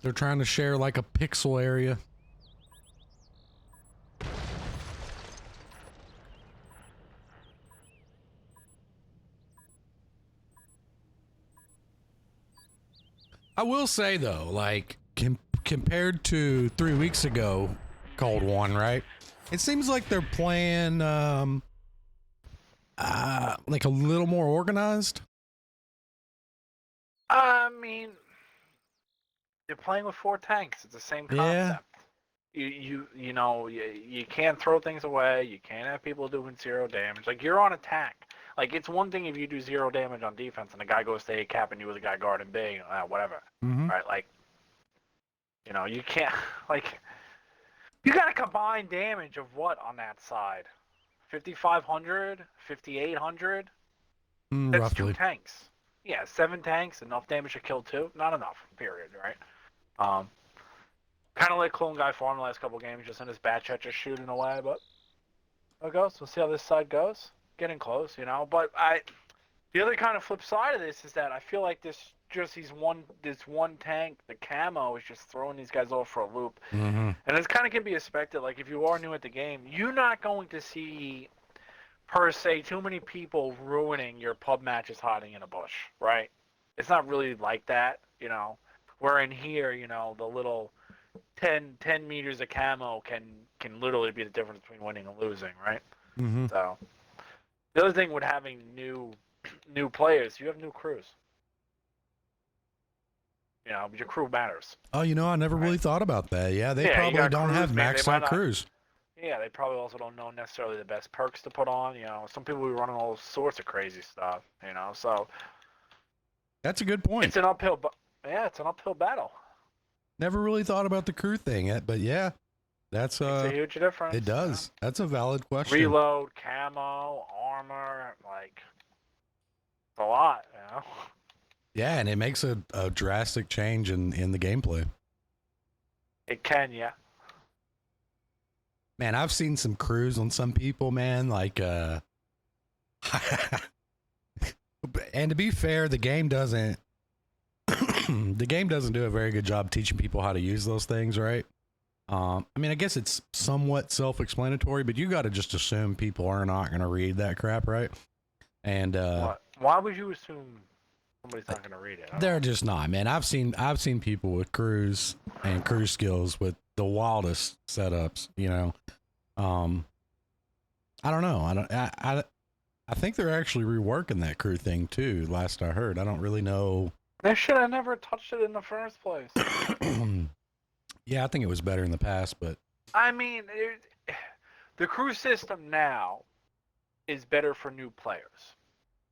They're trying to share like a pixel area. I will say though, like compared to 3 weeks ago, COLD1, right? It seems like they're playing like a little more organized. I mean, you're playing with 4 tanks. It's the same concept. You know, you can't throw things away. You can't have people doing 0 damage. Like, you're on attack. Like, it's one thing if you do 0 damage on defense and the guy goes to A cap and you with a guy guarding B, whatever. Right? Like, you know, you can't, like, you got a combined damage of what on that side? 5,500? 5,800? That's Roughly. 2 tanks. Yeah, 7 tanks, enough damage to kill 2? Not enough, period, right? Kind of like Clone Guy farm the last couple games, just in his bat chat, just shooting away, but there it goes. We'll see how this side goes. Getting close, you know, but the other kind of flip side of this is that I feel like this one tank, the camo, is just throwing these guys off for a loop. And it's kind of can be expected. Like, if you are new at the game, you're not going to see, per se, too many people ruining your pub matches hiding in a bush, right? It's not really like that, you know. Where in here, you know, the little 10 meters of camo can literally be the difference between winning and losing, right? So, the other thing with having new players, you have new crews. You know, your crew matters. Oh, you know, I never really thought about that. Yeah, they probably don't have maxed out crews. Yeah, they probably also don't know necessarily the best perks to put on. You know, some people be running all sorts of crazy stuff. You know, so that's a good point. It's an uphill battle. Never really thought about the crew thing, but yeah, that's it's a huge difference. It does. That's a valid question. Reload, camo, armor, like it's a lot. You know. Yeah, and it makes a drastic change in the gameplay. It can, yeah. Man, I've seen some crews on some people, man, like and to be fair, the game doesn't do a very good job teaching people how to use those things, right? I mean, I guess it's somewhat self-explanatory, but you got to just assume people are not going to read that crap, right? And why would you assume somebody's not going to read it? They're just not, man. I've seen people with crews and crew skills with the wildest setups, you know. I don't know. I think they're actually reworking that crew thing too. Last I heard, I don't really know. They should have never touched it in the first place. Yeah, I think it was better in the past, but I mean, the crew system now is better for new players.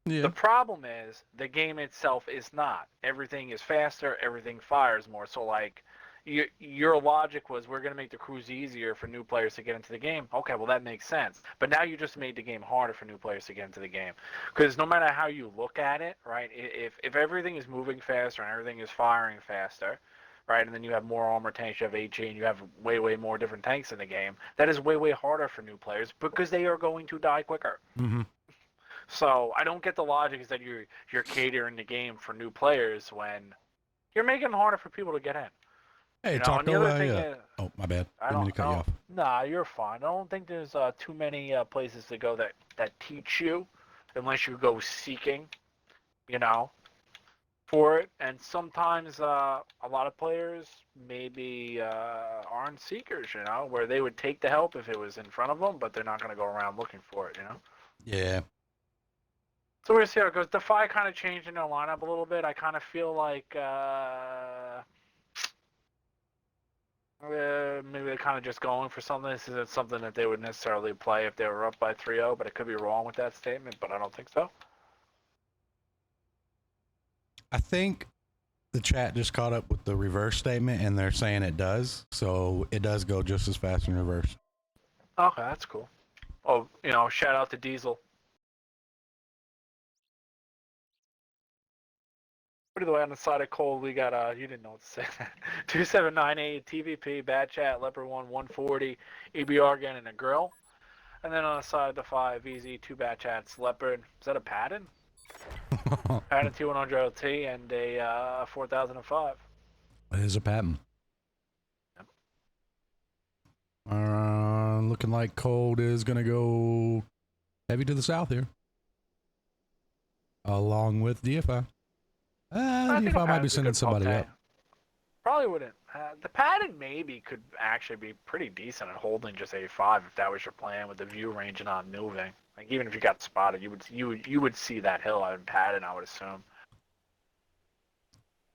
Yeah. The problem is the game itself is not. Everything is faster. Everything fires more. So, like, your logic was we're going to make the crews easier for new players to get into the game. Okay, well, that makes sense. But now you just made the game harder for new players to get into the game. Because no matter how you look at it, right, if everything is moving faster and everything is firing faster, right, and then you have more armor tanks, you have HE, and you have way, way more different tanks in the game, that is way, way harder for new players because they are going to die quicker. So I don't get the logic is that you're catering the game for new players when you're making it harder for people to get in. Hey, you know, talk and the other thing is, oh, my bad. I don't mean to cut you off. Nah, you're fine. I don't think there's too many places to go that teach you unless you go seeking, you know, for it. And sometimes a lot of players maybe aren't seekers, you know, where they would take the help if it was in front of them, but they're not going to go around looking for it, you know? Yeah. So we're going to see how it goes. DeFi kind of changed in their lineup a little bit. I kind of feel like maybe they're kind of just going for something. This isn't something that they would necessarily play if they were up by 3-0, but I could be wrong with that statement, but I don't think so. I think The chat just caught up with the reverse statement, and they're saying it does. So it does go just as fast in reverse. Okay, that's cool. Oh, you know, shout out to Diesel. By the way, on the side of Cold, we got you didn't know what to say. 2798 TVP, Bad Chat, Leopard 1, 140, EBR again, and a grill. And then on the side of the 5, VZ, 2 Bad Chats, Leopard. Is that a Patton? Patton T100 LT and a 4005. It is a patent. Yep. Looking like Cold is gonna go heavy to the south here, along with DEIFY. DEIFY might be sending somebody up. Probably wouldn't. The Patton maybe could actually be pretty decent at holding just A5 if that was your plan with the view range and not moving. Like even if you got spotted, you would see that hill on Patton, I would assume.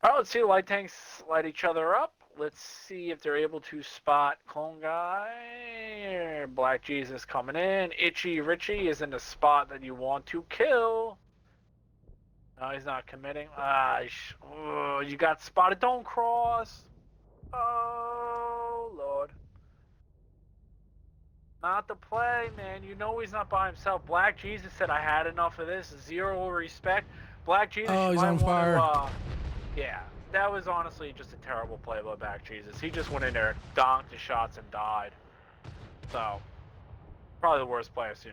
All right, let's see the light tanks light each other up. Let's see if they're able to spot Clone Guy. Black Jesus coming in. Itchy Richie is in the spot that you want to kill. No, he's not committing. You got spotted. Don't cross. Oh, Lord. Not the play, man. You know he's not by himself. Black Jesus said, I had enough of this. Zero respect. Black Jesus, Oh, he's on fire. Yeah, that was honestly just a terrible play by Black Jesus. He just went in there, donked the shots, and died. So, probably the worst play I've seen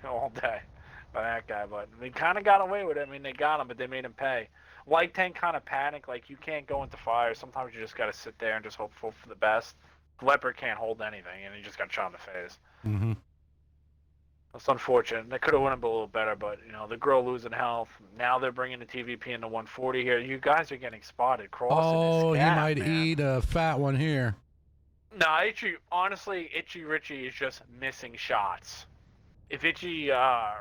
all day by that guy. But they kind of got away with it. I mean, they got him, but they made him pay. Light tank kind of panicked. Like, you can't go into fire. Sometimes you just got to sit there and just hope for the best. Leopard can't hold anything, and he just got shot in the face. Mm-hmm. That's unfortunate. They could have won a little better, but, you know, the girl losing health. Now they're bringing the TVP into 140 here. You guys are getting spotted crossing this gap, he might eat a fat one here. Nah, honestly, Itchy Richie is just missing shots. If Itchy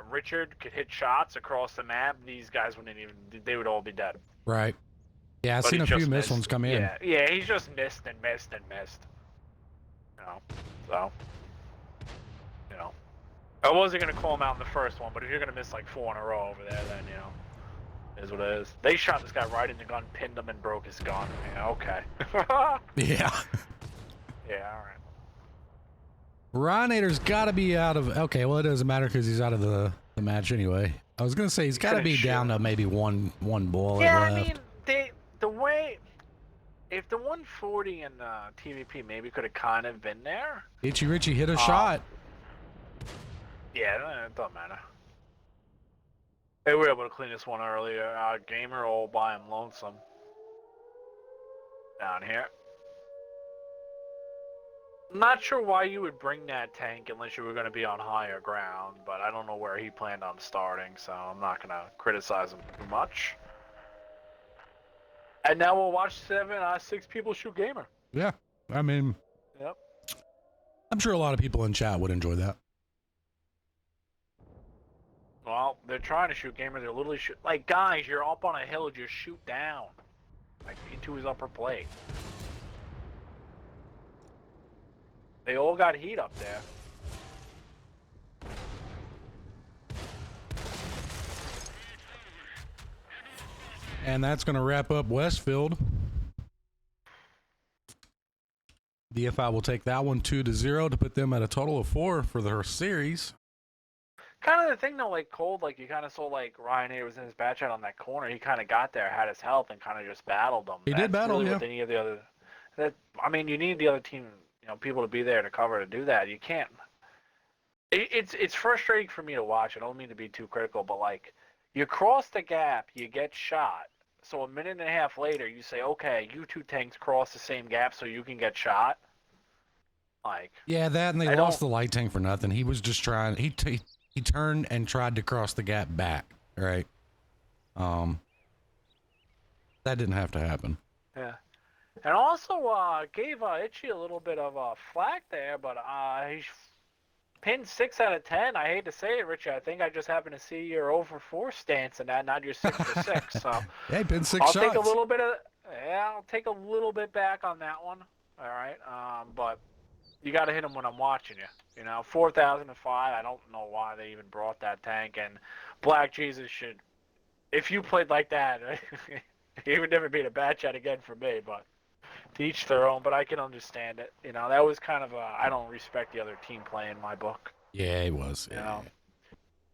Richard could hit shots across the map, these guys wouldn't even, they would all be dead. Right. Yeah, I've seen a few missed ones come in. Yeah, he's just missed and missed and missed. You know, so, you know. I wasn't going to call him out in the first one, but if you're going to miss like 4 in a row over there, then, you know, it is what it is. They shot this guy right in the gun, pinned him, and broke his gun. Yeah, okay. Yeah. Yeah, all right. Ronator's got to be out of... Okay, well, it doesn't matter because he's out of the match anyway. I was going to say he's got to be down to maybe one bullet left. I mean, the way... If the 140 and TVP maybe could have kind of been there... Itchy Richie hit a shot. Yeah, it doesn't matter. They were able to clean this one earlier. Gamer all by him lonesome. Down here. I'm not sure why you would bring that tank unless you were going to be on higher ground, but I don't know where he planned on starting, so I'm not going to criticize him too much. And now we'll watch 6 people shoot Gamer. Yeah, I mean... Yep. I'm sure a lot of people in chat would enjoy that. Well, they're trying to shoot Gamer. They're literally like, guys, you're up on a hill, just shoot down. Like, into his upper plate. They all got heat up there. And that's going to wrap up Westfield. DEIFY will take that one 2-0 to put them at a total of 4 for their series. Kind of the thing though, like Cold, like you kind of saw like Ryan A was in his batch chat on that corner. He kind of got there, had his health, and kind of just battled them. He did battle, yeah. What they need the other. I mean, you need the other team, you know, people to be there to cover to do that. You can't. It's frustrating for me to watch. I don't mean to be too critical, but like, you cross the gap, you get shot. So a minute and a half later, you say, okay, you two tanks cross the same gap so you can get shot. Like, yeah, that, and they lost the light tank for nothing. He was just trying. He turned and tried to cross the gap back. Right. That didn't have to happen. Yeah. And also gave Itchy a little bit of flack there, but he pinned 6 out of 10. I hate to say it, Richie. I think I just happened to see your over 4 stance and that, not your 6 for 6. So yeah, he pinned 6 shots. I'll take a little bit of I'll take a little bit back on that one. All right. But you got to hit him when I'm watching you. You know, 4005. I don't know why they even brought that tank. And Black Jesus should, if you played like that, He would never be a bad chat again for me, but to each their own. But I can understand it. You know, that was kind of a I don't respect the other team play in my book. Yeah, it was. You Yeah. know.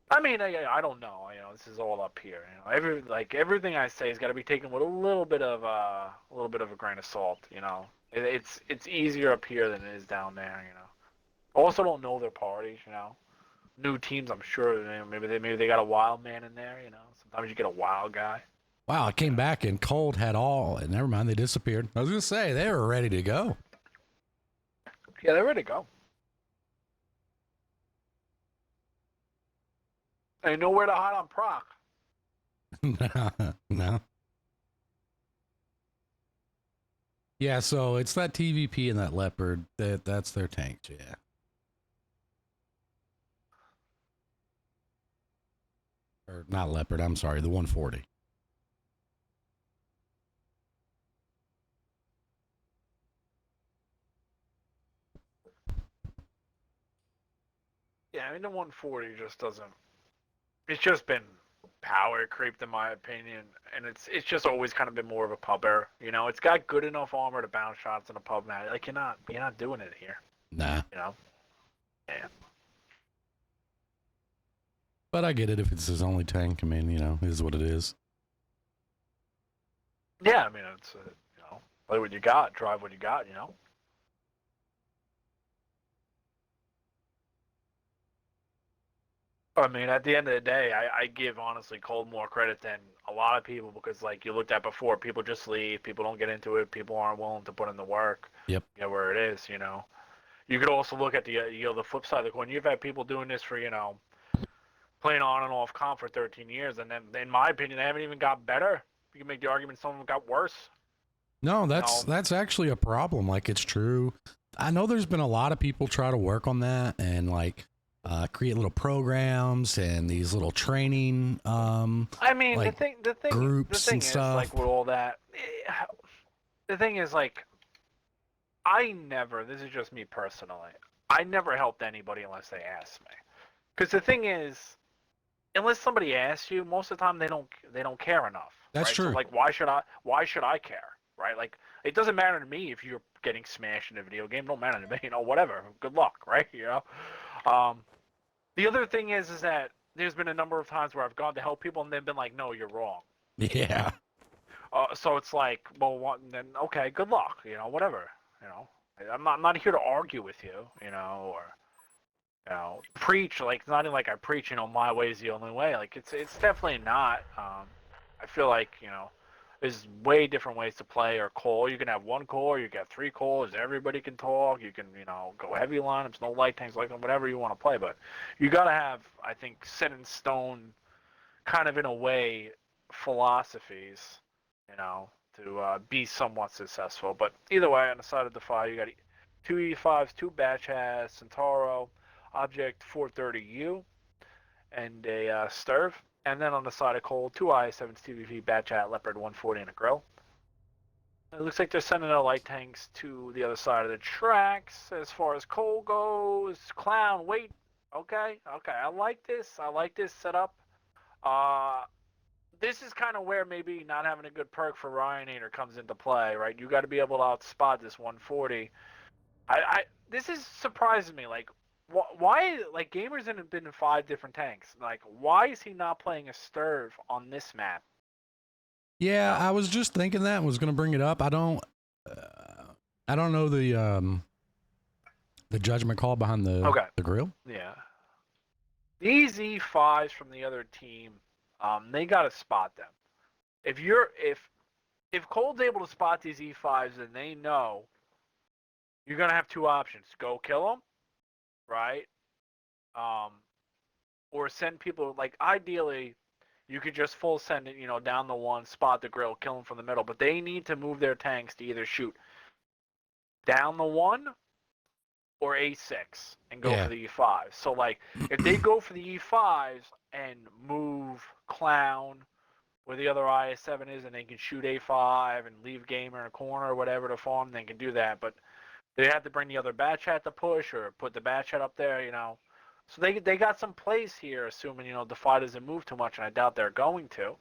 I mean, I don't know. You know, this is all up here. You know, everything I say has got to be taken with a little bit of a grain of salt. You know, it's easier up here than it is down there. You know, also don't know their parties. You know, new teams. I'm sure you know, maybe they got a wild man in there. You know, sometimes you get a wild guy. Wow, I came back and Cold had all, and never mind, they disappeared. I was gonna say they were ready to go. Yeah, they're ready to go. They know where to hide on proc. No. Yeah, so it's that TVP and that Leopard. That's their tanks. Yeah. Or not Leopard. I'm sorry, the 140. Yeah, I mean the 140 just doesn't. It's just been power creeped in my opinion, and it's just always kind of been more of a pubber. You know, it's got good enough armor to bounce shots in a pub match. Like you're not doing it here. Nah. You know. Yeah. But I get it if it's his only tank. I mean, you know, it is what it is. Yeah, I mean it's you know, play what you got, drive what you got. You know. I mean, at the end of the day, I give honestly Cold more credit than a lot of people because, like you looked at before, people just leave, people don't get into it, people aren't willing to put in the work. Yep. You know where it is. You know, you could also look at the you know the flip side of the coin. You've had people doing this for you know playing on and off comp for 13 years, and then in my opinion, they haven't even got better. You can make the argument some of them got worse. No, that's actually a problem. Like it's true. I know there's been a lot of people try to work on that and like create little programs and these little training. I mean, like the thing groups and is stuff. like with all that. The thing is like, I never. This is just me personally. I never helped anybody unless they asked me. Because the thing is, unless somebody asks you, most of the time they don't care enough. That's right? true. So like, why should I care? Right? Like, it doesn't matter to me if you're getting smashed in a video game. Don't matter to me. You know, whatever. Good luck. Right? You know. The other thing is that there's been a number of times where I've gone to help people and they've been like, "No, you're wrong." Yeah. So it's like, well, then okay, good luck. You know, whatever. You know, I'm not here to argue with you. You know, or you know, preach. Like it's not even like I preach. You know, my way is the only way. Like it's definitely not. I feel like you know, there's way different ways to play or call. You can have one call, or you can have three calls. Everybody can talk. You can you know go heavy lineups, no light tanks, like whatever you want to play. But you gotta have, I think, set in stone, kind of in a way, philosophies. You know, to be somewhat successful. But either way, on the side of Defy, you got two E5s, two Batch has Centauro, Object 430U, and a Sturv. And then on the side of Cold, two I-7s, TVP, Batch Hat, Leopard 140, and a Grill. It looks like they're sending their light tanks to the other side of the tracks. As far as Cold goes, Clown, wait. Okay. I like this. I like this setup. This is kind of where maybe not having a good perk for Ryanator comes into play, right? You got to be able to outspot this 140. This is surprising me. Like, why? Like, Gamers have been in 5 different tanks. Like, why is he not playing a Sturv on this map? Yeah, I was just thinking that was going to bring it up. I don't know the judgment call behind the grill. Yeah. These E5s from the other team, they got to spot them. If Cold's able to spot these E5s, then they know you're gonna have two options: go kill them, right? Or send people. Like ideally, you could just full send it, you know, down the one, spot the grill, kill them from the middle. But they need to move their tanks to either shoot down the one or A6 and go for the E5s. So like, if they go for the E5s and move Clown where the other IS7 is, and they can shoot A5 and leave Gamer in a corner or whatever to farm, they can do that. But they have to bring the other Batch Hat to push or put the Batch Hat up there, you know. So they got some plays here, assuming, you know, Defy doesn't move too much, and I doubt they're going to.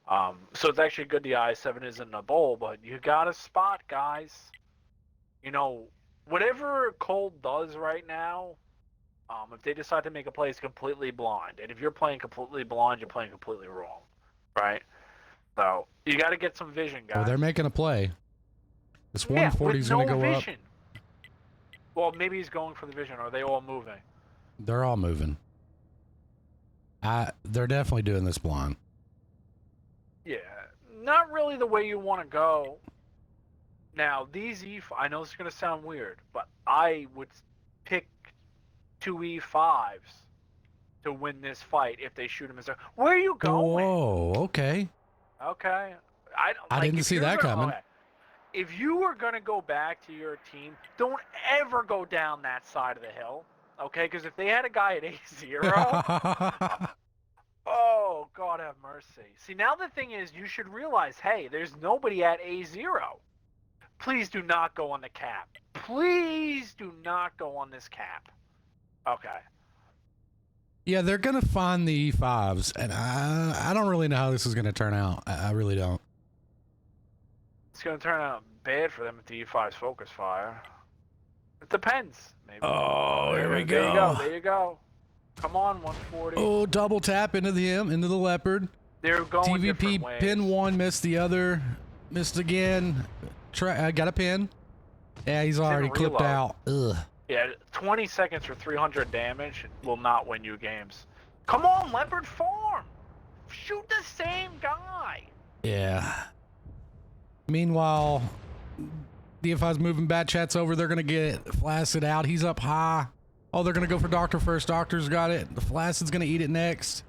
So it's actually good the I7 is in the bowl, but you got to spot, guys. You know, whatever Cold does right now, if they decide to make a play, it's completely blind. And if you're playing completely blind, you're playing completely wrong, right? So you got to get some vision, guys. Oh, they're making a play. This 140 is going to go vision. up. Well, maybe he's going for the vision. Are they all moving? They're all moving. They're definitely doing this blind. Yeah, not really the way you want to go. Now, these I know this is going to sound weird, but I would pick 2 E5s to win this fight if they shoot him as a... Where are you going? Whoa, okay. Okay. I didn't see that coming. Okay. If you were going to go back to your team, don't ever go down that side of the hill, okay? Because if they had a guy at A0... Oh, God have mercy. See, now the thing is, you should realize, hey, there's nobody at A0. Please do not go on the cap. Please do not go on this cap. Okay. Yeah, they're going to find the E5s, and I don't really know how this is going to turn out. I really don't. It's going to turn out bad for them if the E5s focus fire. It depends. Maybe. Oh, here we go. There you go. There you go. Come on, 140. Oh, double tap into the leopard. They're going different ways. TVP pin one, missed the other, missed again. Got a pin. Yeah, he's already clipped out. Ugh. Yeah, 20 seconds for 300 damage will not win you games. Come on, leopard form. Shoot the same guy. Yeah. Meanwhile, DFI's moving bat chats over. They're going to get Flaccid out. He's up high. Oh, they're going to go for Doctor first. Doctor's got it. The Flaccid's going to eat it next.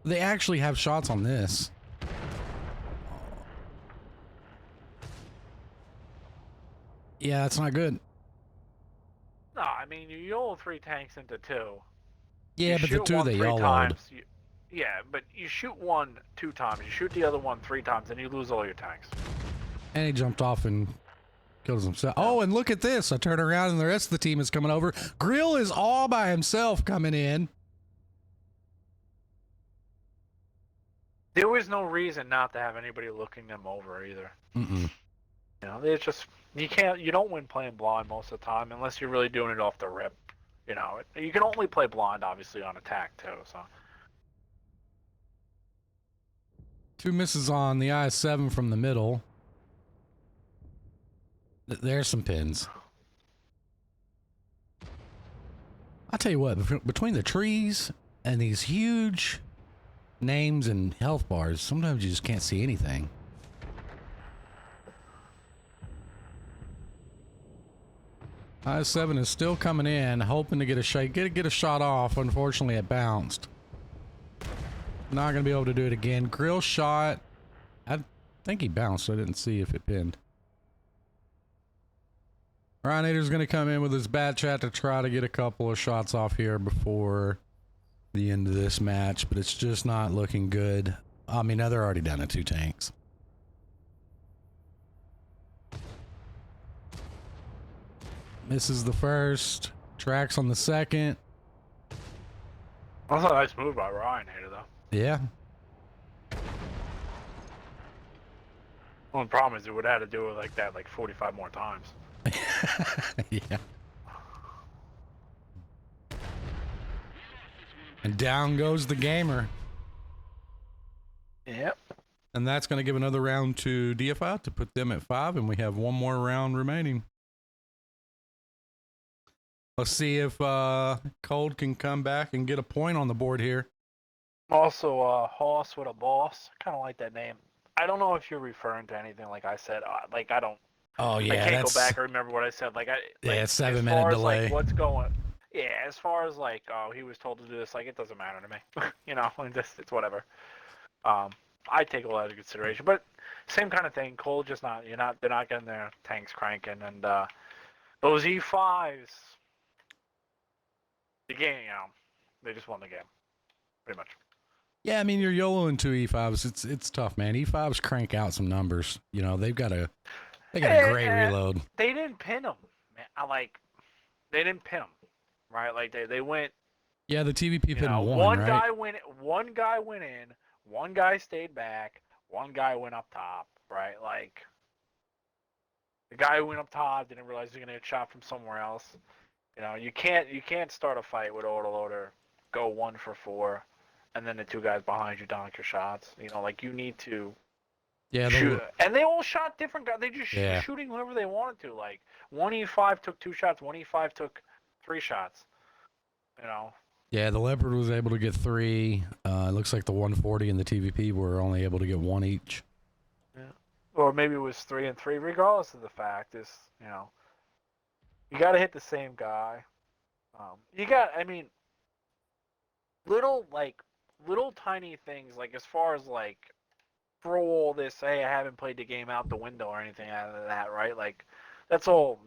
They actually have shots on this. Yeah, that's not good. No, I mean, you YOLO 3 tanks into 2. Yeah, but the 2 they YOLO'd. Yeah, but you shoot one 2 times. You shoot the other one 3 times, and you lose all your tanks. And he jumped off and kills himself. Oh, and look at this. I turn around and the rest of the team is coming over. Grill is all by himself coming in. There was no reason not to have anybody looking them over either. Mm-mm. You know, it's just, you don't win playing blind most of the time unless you're really doing it off the rip. You know, you can only play blind, obviously, on attack, too, so. 2 misses on the I7 from the middle. There's some pins. I'll tell you what, between the trees and these huge names and health bars, sometimes you just can't see anything. I7 is still coming in, hoping to get a shot, get a shot off. Unfortunately, it bounced. Not going to be able to do it again. Grill shot. I think he bounced, so I didn't see if it pinned. Rhinator's going to come in with his bat chat to try to get a couple of shots off here before the end of this match, but it's just not looking good. I mean, they're already down to 2 tanks. Misses the first. Tracks on the second. That's a nice move by Rhinator, though. Yeah. Only problem is it would have had to do it like that like 45 more times. Yeah. And down goes the gamer. Yep. And that's going to give another round to DFI to put them at 5, and we have one more round remaining. Let's see if Cold can come back and get a point on the board here. Also, Hoss with a boss. Kind of like that name. I don't know if you're referring to anything like I said. Like, I don't. Oh, yeah. I can't go back and remember what I said. Like, yeah, 7-minute delay. Like, what's going... Yeah, as far as, like, oh, he was told to do this, like, it doesn't matter to me. You know, it's whatever. I take all that into consideration. But same kind of thing. Cold just not... They're not getting their tanks cranking. And those E5s... The game, you know, they just won the game. Pretty much. Yeah, I mean, you're YOLOing 2 E5s. It's tough, man. E5s crank out some numbers. You know, they got a great reload. They didn't pin them, man. They didn't pin them, right? Like they went. Yeah, the TVP pin one right? One guy went in. one guy stayed back, one guy went up top, right? Like, the guy who went up top didn't realize he was gonna get shot from somewhere else. You know, you can't start a fight with autoloader, go 1 for 4, and then the two guys behind you donk your shots. You know, like you need to shoot. And they all shot different guys. They just shooting whoever they wanted to. Like 1E5 took 2 shots, 1E5 took 3 shots. You know. Yeah, the Leopard was able to get 3. It looks like the 140 and the TVP were only able to get 1 each. Yeah. Or maybe it was 3 and 3. Regardless of the fact, is you know, you got to hit the same guy. I mean, little tiny things like as far as like throw all this. Hey, I haven't played the game out the window or anything out of that, right? Like that's all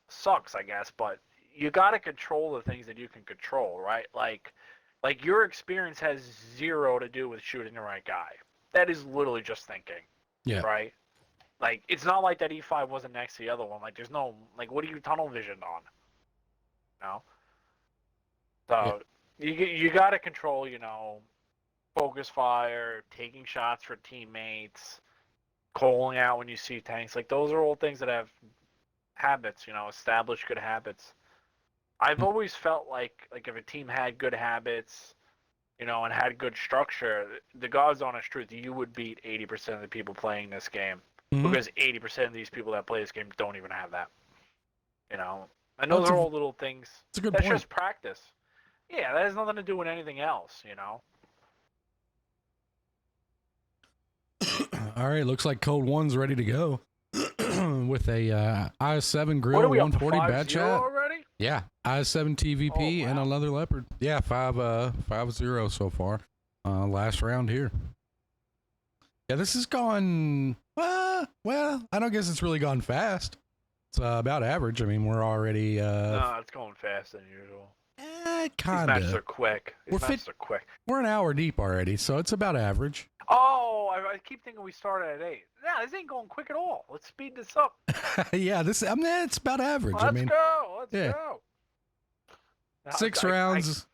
sucks, I guess, but. You got to control the things that you can control, right? Like your experience has 0 to do with shooting the right guy. That is literally just thinking, right? Like it's not like that E5 wasn't next to the other one. Like there's no what are you tunnel visioned on? So you got to control, focus fire, taking shots for teammates, calling out when you see tanks. Like those are all things that have habits, established good habits. I've always felt like if a team had good habits, and had good structure, the God's honest truth, you would beat 80% of the people playing this game. Mm-hmm. Because 80% of these people that play this game don't even have that. And those are all little things. That's a good point. That's just practice. Yeah, that has nothing to do with anything else, All right, looks like COLD1's ready to go. With a IS-7 grill, 140 bad chat. Already? Yeah, IS-7 TVP and another Leopard. Yeah, 5-0 so far. Last round here. Yeah, this has gone. Well, I don't guess it's really gone fast. It's about average. I mean, we're already. No, it's going faster than usual. Kinda. These matches are quick. We're an hour deep already, so it's about average. Oh, I keep thinking we started at 8. Yeah, this ain't going quick at all. Let's speed this up. Yeah, it's about average. Let's go. Let's go. Now, 6 rounds.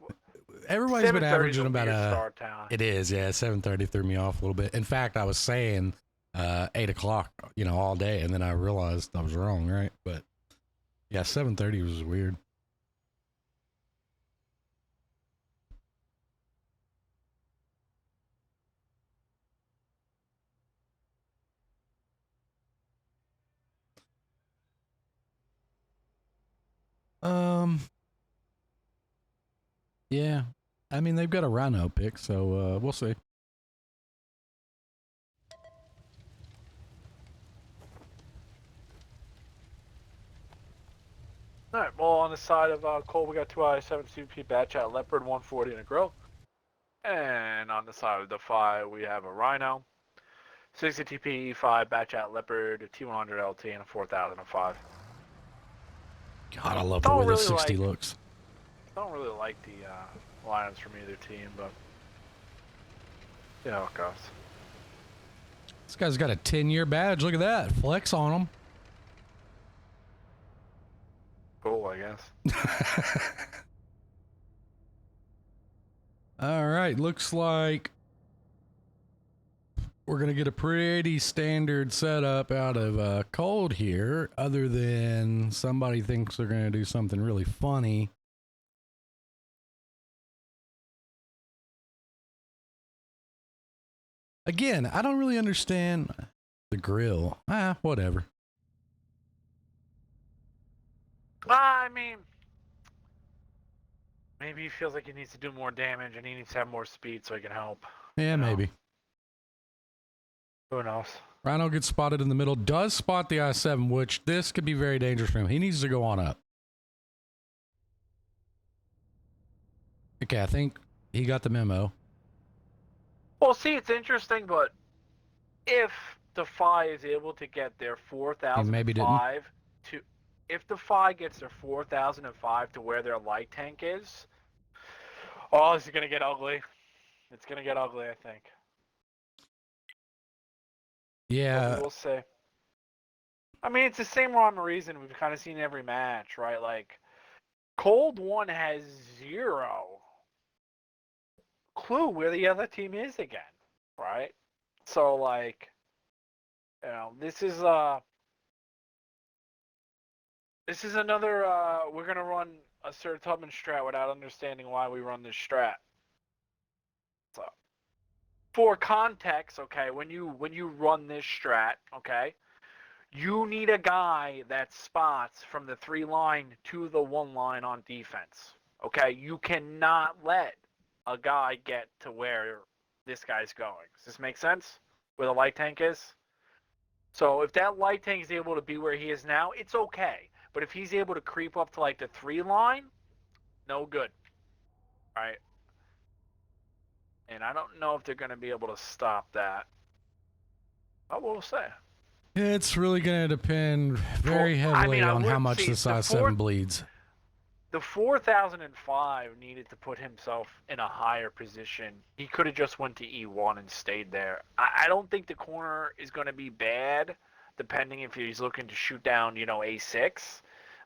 Everybody's been averaging about a. It is, yeah. 7:30 threw me off a little bit. In fact, I was saying 8 o'clock, all day, and then I realized I was wrong, right? But yeah, 7:30 was weird. Yeah, I mean, they've got a Rhino pick, so we'll see. All right, well, on the side of Cold, we got 2 IS-7 CVP bad chat, Leopard, 140 and a grill. And on the side of DEIFY, we have a Rhino, 60 TP, E5 bad chat, Leopard, a T100 LT, and a 4005. God, I love the way the 60 looks. Don't really like the lineups from either team, but you know how it goes. This guy's got a 10-year badge. Look at that. Flex on him. Cool, I guess. All right. Looks like we're going to get a pretty standard setup out of Cold here, other than somebody thinks they're going to do something really funny. Again, I don't really understand the grill. Whatever. I mean, maybe he feels like he needs to do more damage and he needs to have more speed so he can help. Yeah, maybe. Who knows? Rhino gets spotted in the middle. Does spot the I-7, which this could be very dangerous for him. He needs to go on up. Okay, I think he got the memo. Well, see, it's interesting, but if DEIFY is able to get their 4005 to, if DEIFY gets their 4005 to where their light tank is, oh, this is gonna get ugly. It's gonna get ugly, I think. Yeah. But we'll see. I mean, it's the same rhyme or reason we've kind of seen every match, right? Like, COLD1 has 0 clue where the other team is again. right? So like, you know, this is another we're gonna run a Sir Tubman strat without understanding why we run this strat. So for context, okay, when you run this strat, okay, you need a guy that spots from the 3 line to the 1 line on defense. Okay, you cannot let a guy get to where this guy's going. Does this make sense? Where the light tank is? So if that light tank is able to be where he is now, it's okay. But if he's able to creep up to like the 3 line, no good. All right. And I don't know if they're going to be able to stop that. I will say. It's really going to depend very heavily on how much the size 7 bleeds. The 4005 needed to put himself in a higher position. He could have just went to E1 and stayed there. I don't think the corner is going to be bad, depending if he's looking to shoot down, you know, A6.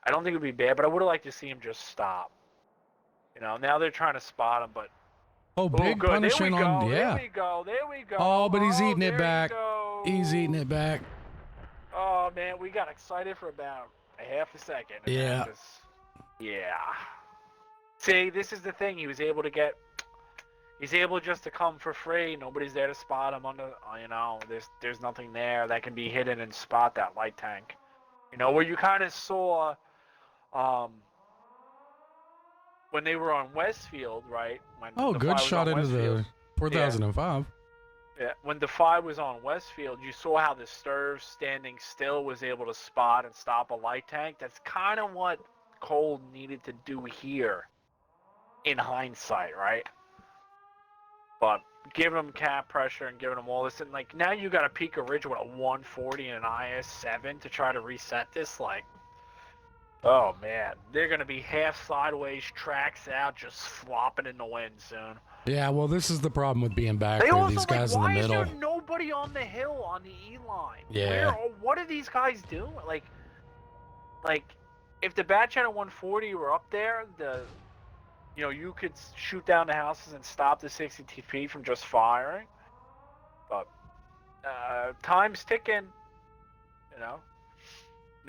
I don't think it would be bad, but I would have liked to see him just stop. You know, now they're trying to spot him, but... Oh, big punishment on... Yeah. There we go. There we go. Oh, but he's eating it back. He's eating it back. Oh, man, we got excited for about a half a second. Yeah. Yeah. See, this is the thing. He was able to get... He's able just to come for free. Nobody's there to spot him under... You know, there's nothing there that can be hidden and spot that light tank. You know, where you kind of saw... when they were on Westfield, right? When good shot into the 4005. Yeah, when DeFi was on Westfield, you saw how the Sturve standing still was able to spot and stop a light tank. That's kind of what Cold needed to do here in hindsight, right? But giving him cap pressure and giving him all this, and like now you got a Pika Ridge with a 140 and an IS-7 to try to reset this, like, oh man, they're gonna be half sideways, tracks out, just flopping in the wind soon. Yeah, well, this is the problem with being back there. These guys in the middle. Why is there nobody on the hill on the E line? Yeah. What are these guys doing? Like, if the bat channel 140 were up there, you know, you could shoot down the houses and stop the 60 TP from just firing. But time's ticking. You know.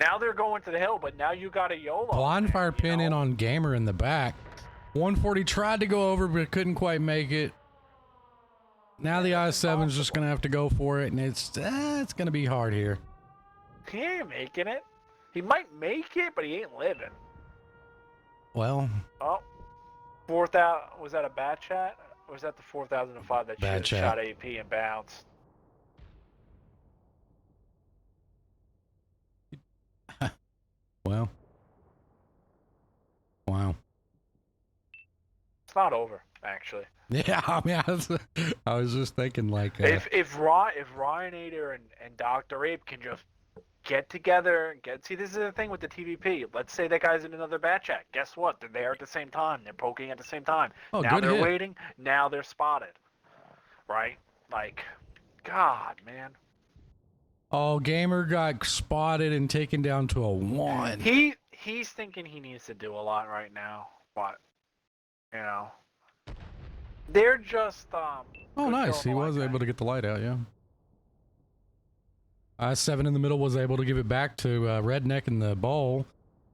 Now they're going to the hill, but now you got a YOLO. Blind fire pin in on Gamer in the back. 140 tried to go over, but couldn't quite make it. Now the I-7 is just going to have to go for it, and it's going to be hard here. He ain't making it. He might make it, but he ain't living. Well. Oh. 4,000. Was that a bad chat? Or was that the 4005 that shot AP and bounced? Well. Wow. It's not over, actually. Yeah, I mean, I was just thinking, like, if Ryanator and Dr. Ape can just get together, see, this is the thing with the TVP. Let's say that guy's in another bat chat. Guess what? They're there at the same time. They're poking at the same time. Oh, now they're hit. waiting. Now they're spotted. Right? Like, God, man. Oh, Gamer got spotted and taken down to a 1. He's thinking he needs to do a lot right now. But, you know, they're just oh, nice. He was able to get the light out, yeah. I-7 in the middle was able to give it back to Redneck in the bowl.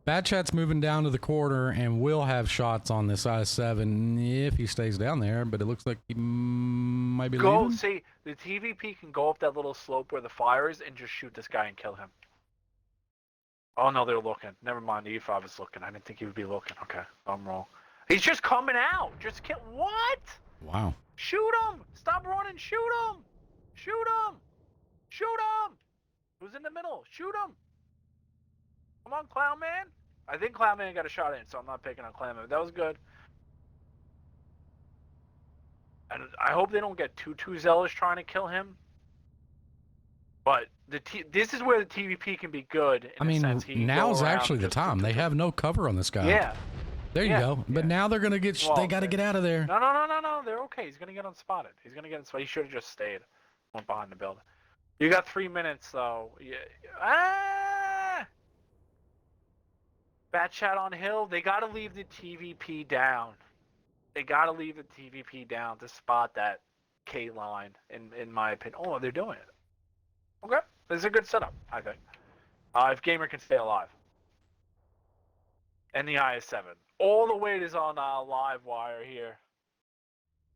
Bad Chat's moving down to the corner and will have shots on this I-7 if he stays down there, but it looks like he might be leaving. See, the TVP can go up that little slope where the fire is and just shoot this guy and kill him. Oh, no, they're looking. Never mind, the E5 is looking. I didn't think he would be looking. Okay, I'm wrong. He's just coming out. Just kill. What? Wow. Shoot him. Stop running. Shoot him. Shoot him. Shoot him. Who's in the middle? Shoot him. Come on, Clown Man. I think Clown Man got a shot in, so I'm not picking on Clown Man. That was good. And I hope they don't get too zealous trying to kill him. But this is where the TVP can be good. I mean, now's actually the time. They have no cover on this guy. Yeah. There you go. But now they're going to get... they got to get out of there. No. They're okay. He's going to get unspotted. He's going to get unspotted. He should have just stayed. Went behind the building. You got 3 minutes, though. Yeah. Bat chat on hill. They got to leave the TVP down. They got to leave the TVP down to spot that K line, in my opinion. Oh, they're doing it. Okay, this is a good setup, I think. If Gamer can stay alive. And the IS-7. All the weight is on live wire here.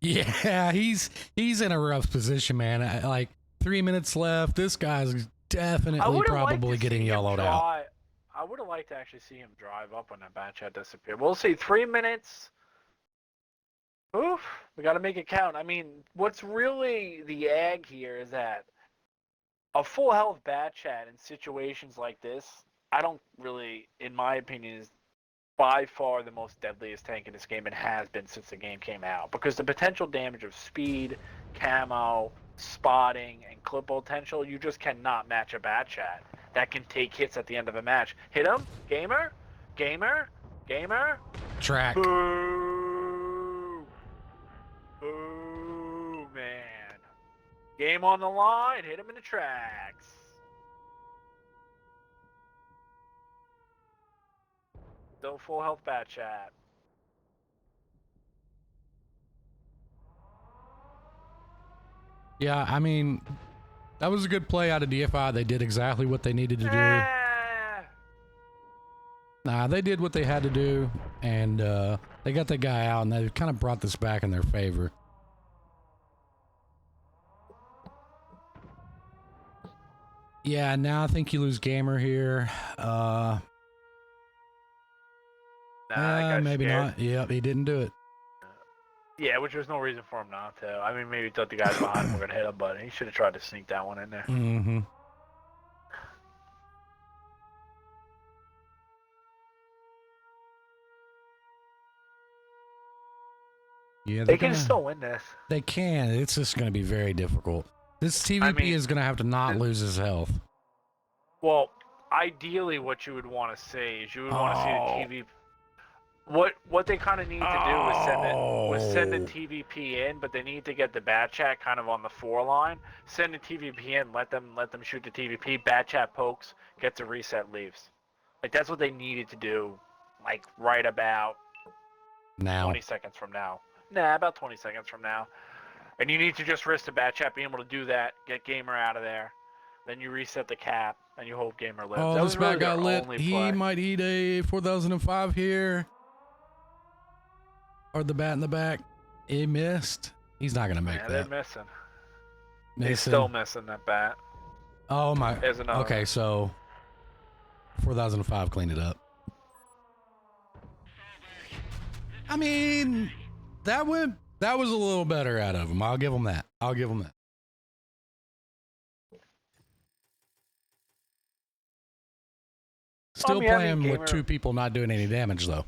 Yeah, he's in a rough position, man. Like 3 minutes left. This guy's definitely probably getting yellowed out. I would have liked to actually see him drive up when that batch had disappeared. We'll see. 3 minutes. Oof. We got to make it count. I mean, what's really the ag here is that a full health bat chat in situations like this, I don't really, in my opinion, is by far the most deadliest tank in this game and has been since the game came out. Because the potential damage of speed, camo, spotting, and clip potential, you just cannot match a bat chat that can take hits at the end of a match. Hit him, Gamer, Gamer, Gamer. Track. Boo! Boo, man. Game on the line, hit him in the tracks. Still full health bat chat. Yeah, I mean, that was a good play out of DEIFY. They did exactly what they needed to do. Nah, they did what they had to do, and they got the guy out, and they kind of brought this back in their favor. Yeah, now I think you lose Gamer here. Maybe scared. not. Yep, he didn't do it. Yeah, which there's no reason for him not to. I mean, maybe he thought the guys behind him were going to hit him, but he should have tried to sneak that one in there. Mm-hmm. Yeah, they can still win this. They can. It's just going to be very difficult. This TVP is going to have to not lose his health. Well, ideally, what you would want to see is you would want to see the TVP. What they kind of need to do is send the TVP in, but they need to get the bat chat kind of on the 4 line. Send the TVP in, let them shoot the TVP. Bat chat pokes, gets a reset, leaves. Like that's what they needed to do. Like right about now. 20 seconds from now. Nah, about 20 seconds from now. And you need to just risk the bat chat being able to do that. Get Gamer out of there. Then you reset the cap, and you hope Gamer lives. Oh, this bat got lit. He might eat a 4005 here. Or the bat in the back. He missed. He's not going to make that. They're missing. He's still missing that bat. Oh, my. There's another okay, one. So 4005 cleaned it up. I mean, that was a little better out of him. I'll give him that. Still playing with 2 people not doing any damage, though.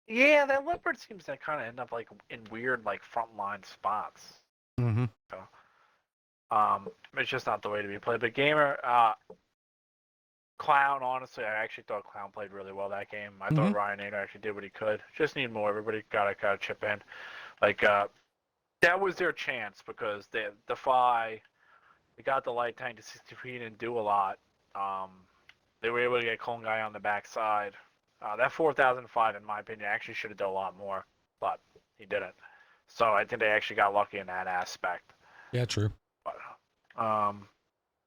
Yeah, that Leopard seems to kind of end up like in weird like frontline spots. Mm-hmm. So, it's just not the way to be played. But Gamer, Clown, honestly, I actually thought Clown played really well that game. I thought Ryan Nader actually did what he could. Just need more. Everybody gotta chip in. Like that was their chance because they DEIFY, they got the light tank to 60 feet and do a lot. They were able to get Clone Guy on the backside. That 4005, in my opinion, actually should have done a lot more, but he didn't. So I think they actually got lucky in that aspect. Yeah, true. But,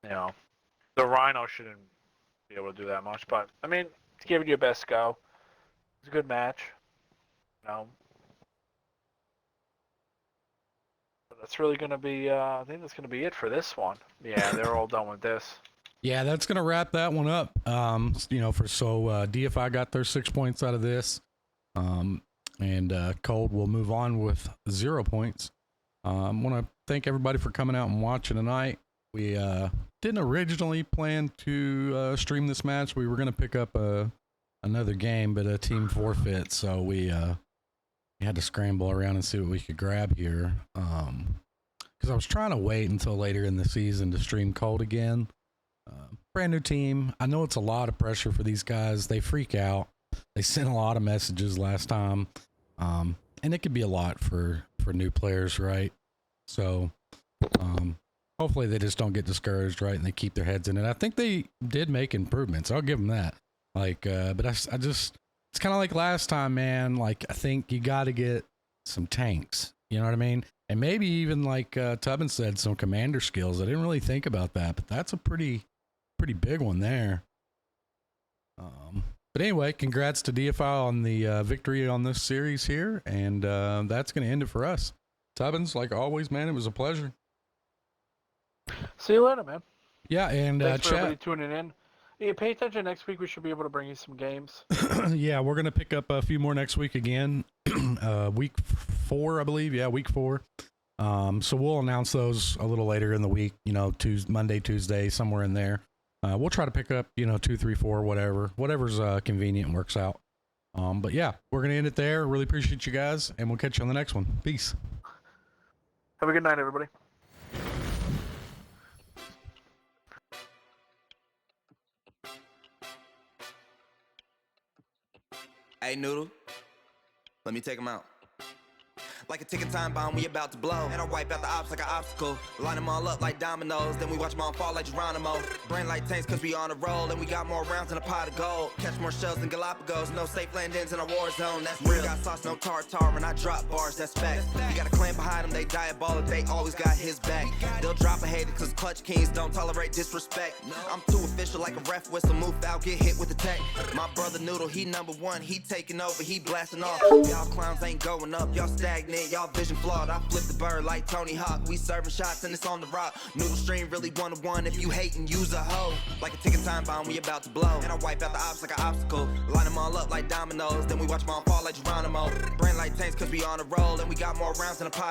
you know, the Rhino shouldn't be able to do that much. But I mean, give it your best go. It's a good match. You know, but that's really gonna be. I think that's gonna be it for this one. Yeah, they're all done with this. Yeah, that's going to wrap that one up. You know, DEIFY got their 6 points out of this. And Cold will move on with 0 points. I want to thank everybody for coming out and watching tonight. We didn't originally plan to stream this match. We were going to pick up another game, but a team forfeit, so we had to scramble around and see what we could grab here. Because I was trying to wait until later in the season to stream Cold again. Brand new team. I know it's a lot of pressure for these guys. They freak out. They sent a lot of messages last time. And it could be a lot for new players, right? So hopefully they just don't get discouraged, right? And they keep their heads in it. I think they did make improvements. I'll give them that. Like, but I just, it's kind of like last time, man. Like, I think you got to get some tanks. You know what I mean? And maybe even like Tubbin said, some commander skills. I didn't really think about that, but that's a pretty big one there. But anyway, congrats to DEIFY on the victory on this series here, and that's going to end it for us. Tubbins, like always, man, it was a pleasure. See you later, man. Yeah, and Thanks for chat. everybody tuning in. Yeah, pay attention next week. We should be able to bring you some games. Yeah, we're going to pick up a few more next week again. Week 4, I believe. Yeah, week 4. So we'll announce those a little later in the week, you know, Monday, Tuesday, somewhere in there. We'll try to pick up, you know, 2, 3, 4, whatever's convenient and works out. But yeah, we're going to end it there. Really appreciate you guys, and we'll catch you on the next one. Peace. Have a good night, everybody. Hey, Noodle, let me take him out. Like a ticking time bomb, we about to blow. And I wipe out the ops like an obstacle. Line them all up like dominoes. Then we watch them all fall like Geronimo. Brain like tanks cause we on a roll. And we got more rounds in a pot of gold. Catch more shells than Galapagos. No safe landings in a war zone. That's real. Got sauce, no tartar. When I drop bars, that's fact. You got a clan behind them, they diabolic. They always got his back. They'll drop a hater cause clutch kings don't tolerate disrespect. I'm too official like a ref whistle. Move foul, get hit with the tech. My brother Noodle, he #1. He taking over, he blasting off. Y'all clowns ain't going up. Y'all stagnant. Y'all vision flawed. I flip the bird like Tony Hawk. We serving shots and it's on the rock. Noodle stream really 1-1. If you hate and use a hoe. Like a ticking time bomb, we about to blow. And I wipe out the ops like an obstacle. Line them all up like dominoes. Then we watch them all fall like Geronimo. Brain like tanks cause we on a roll. And we got more rounds in a pot.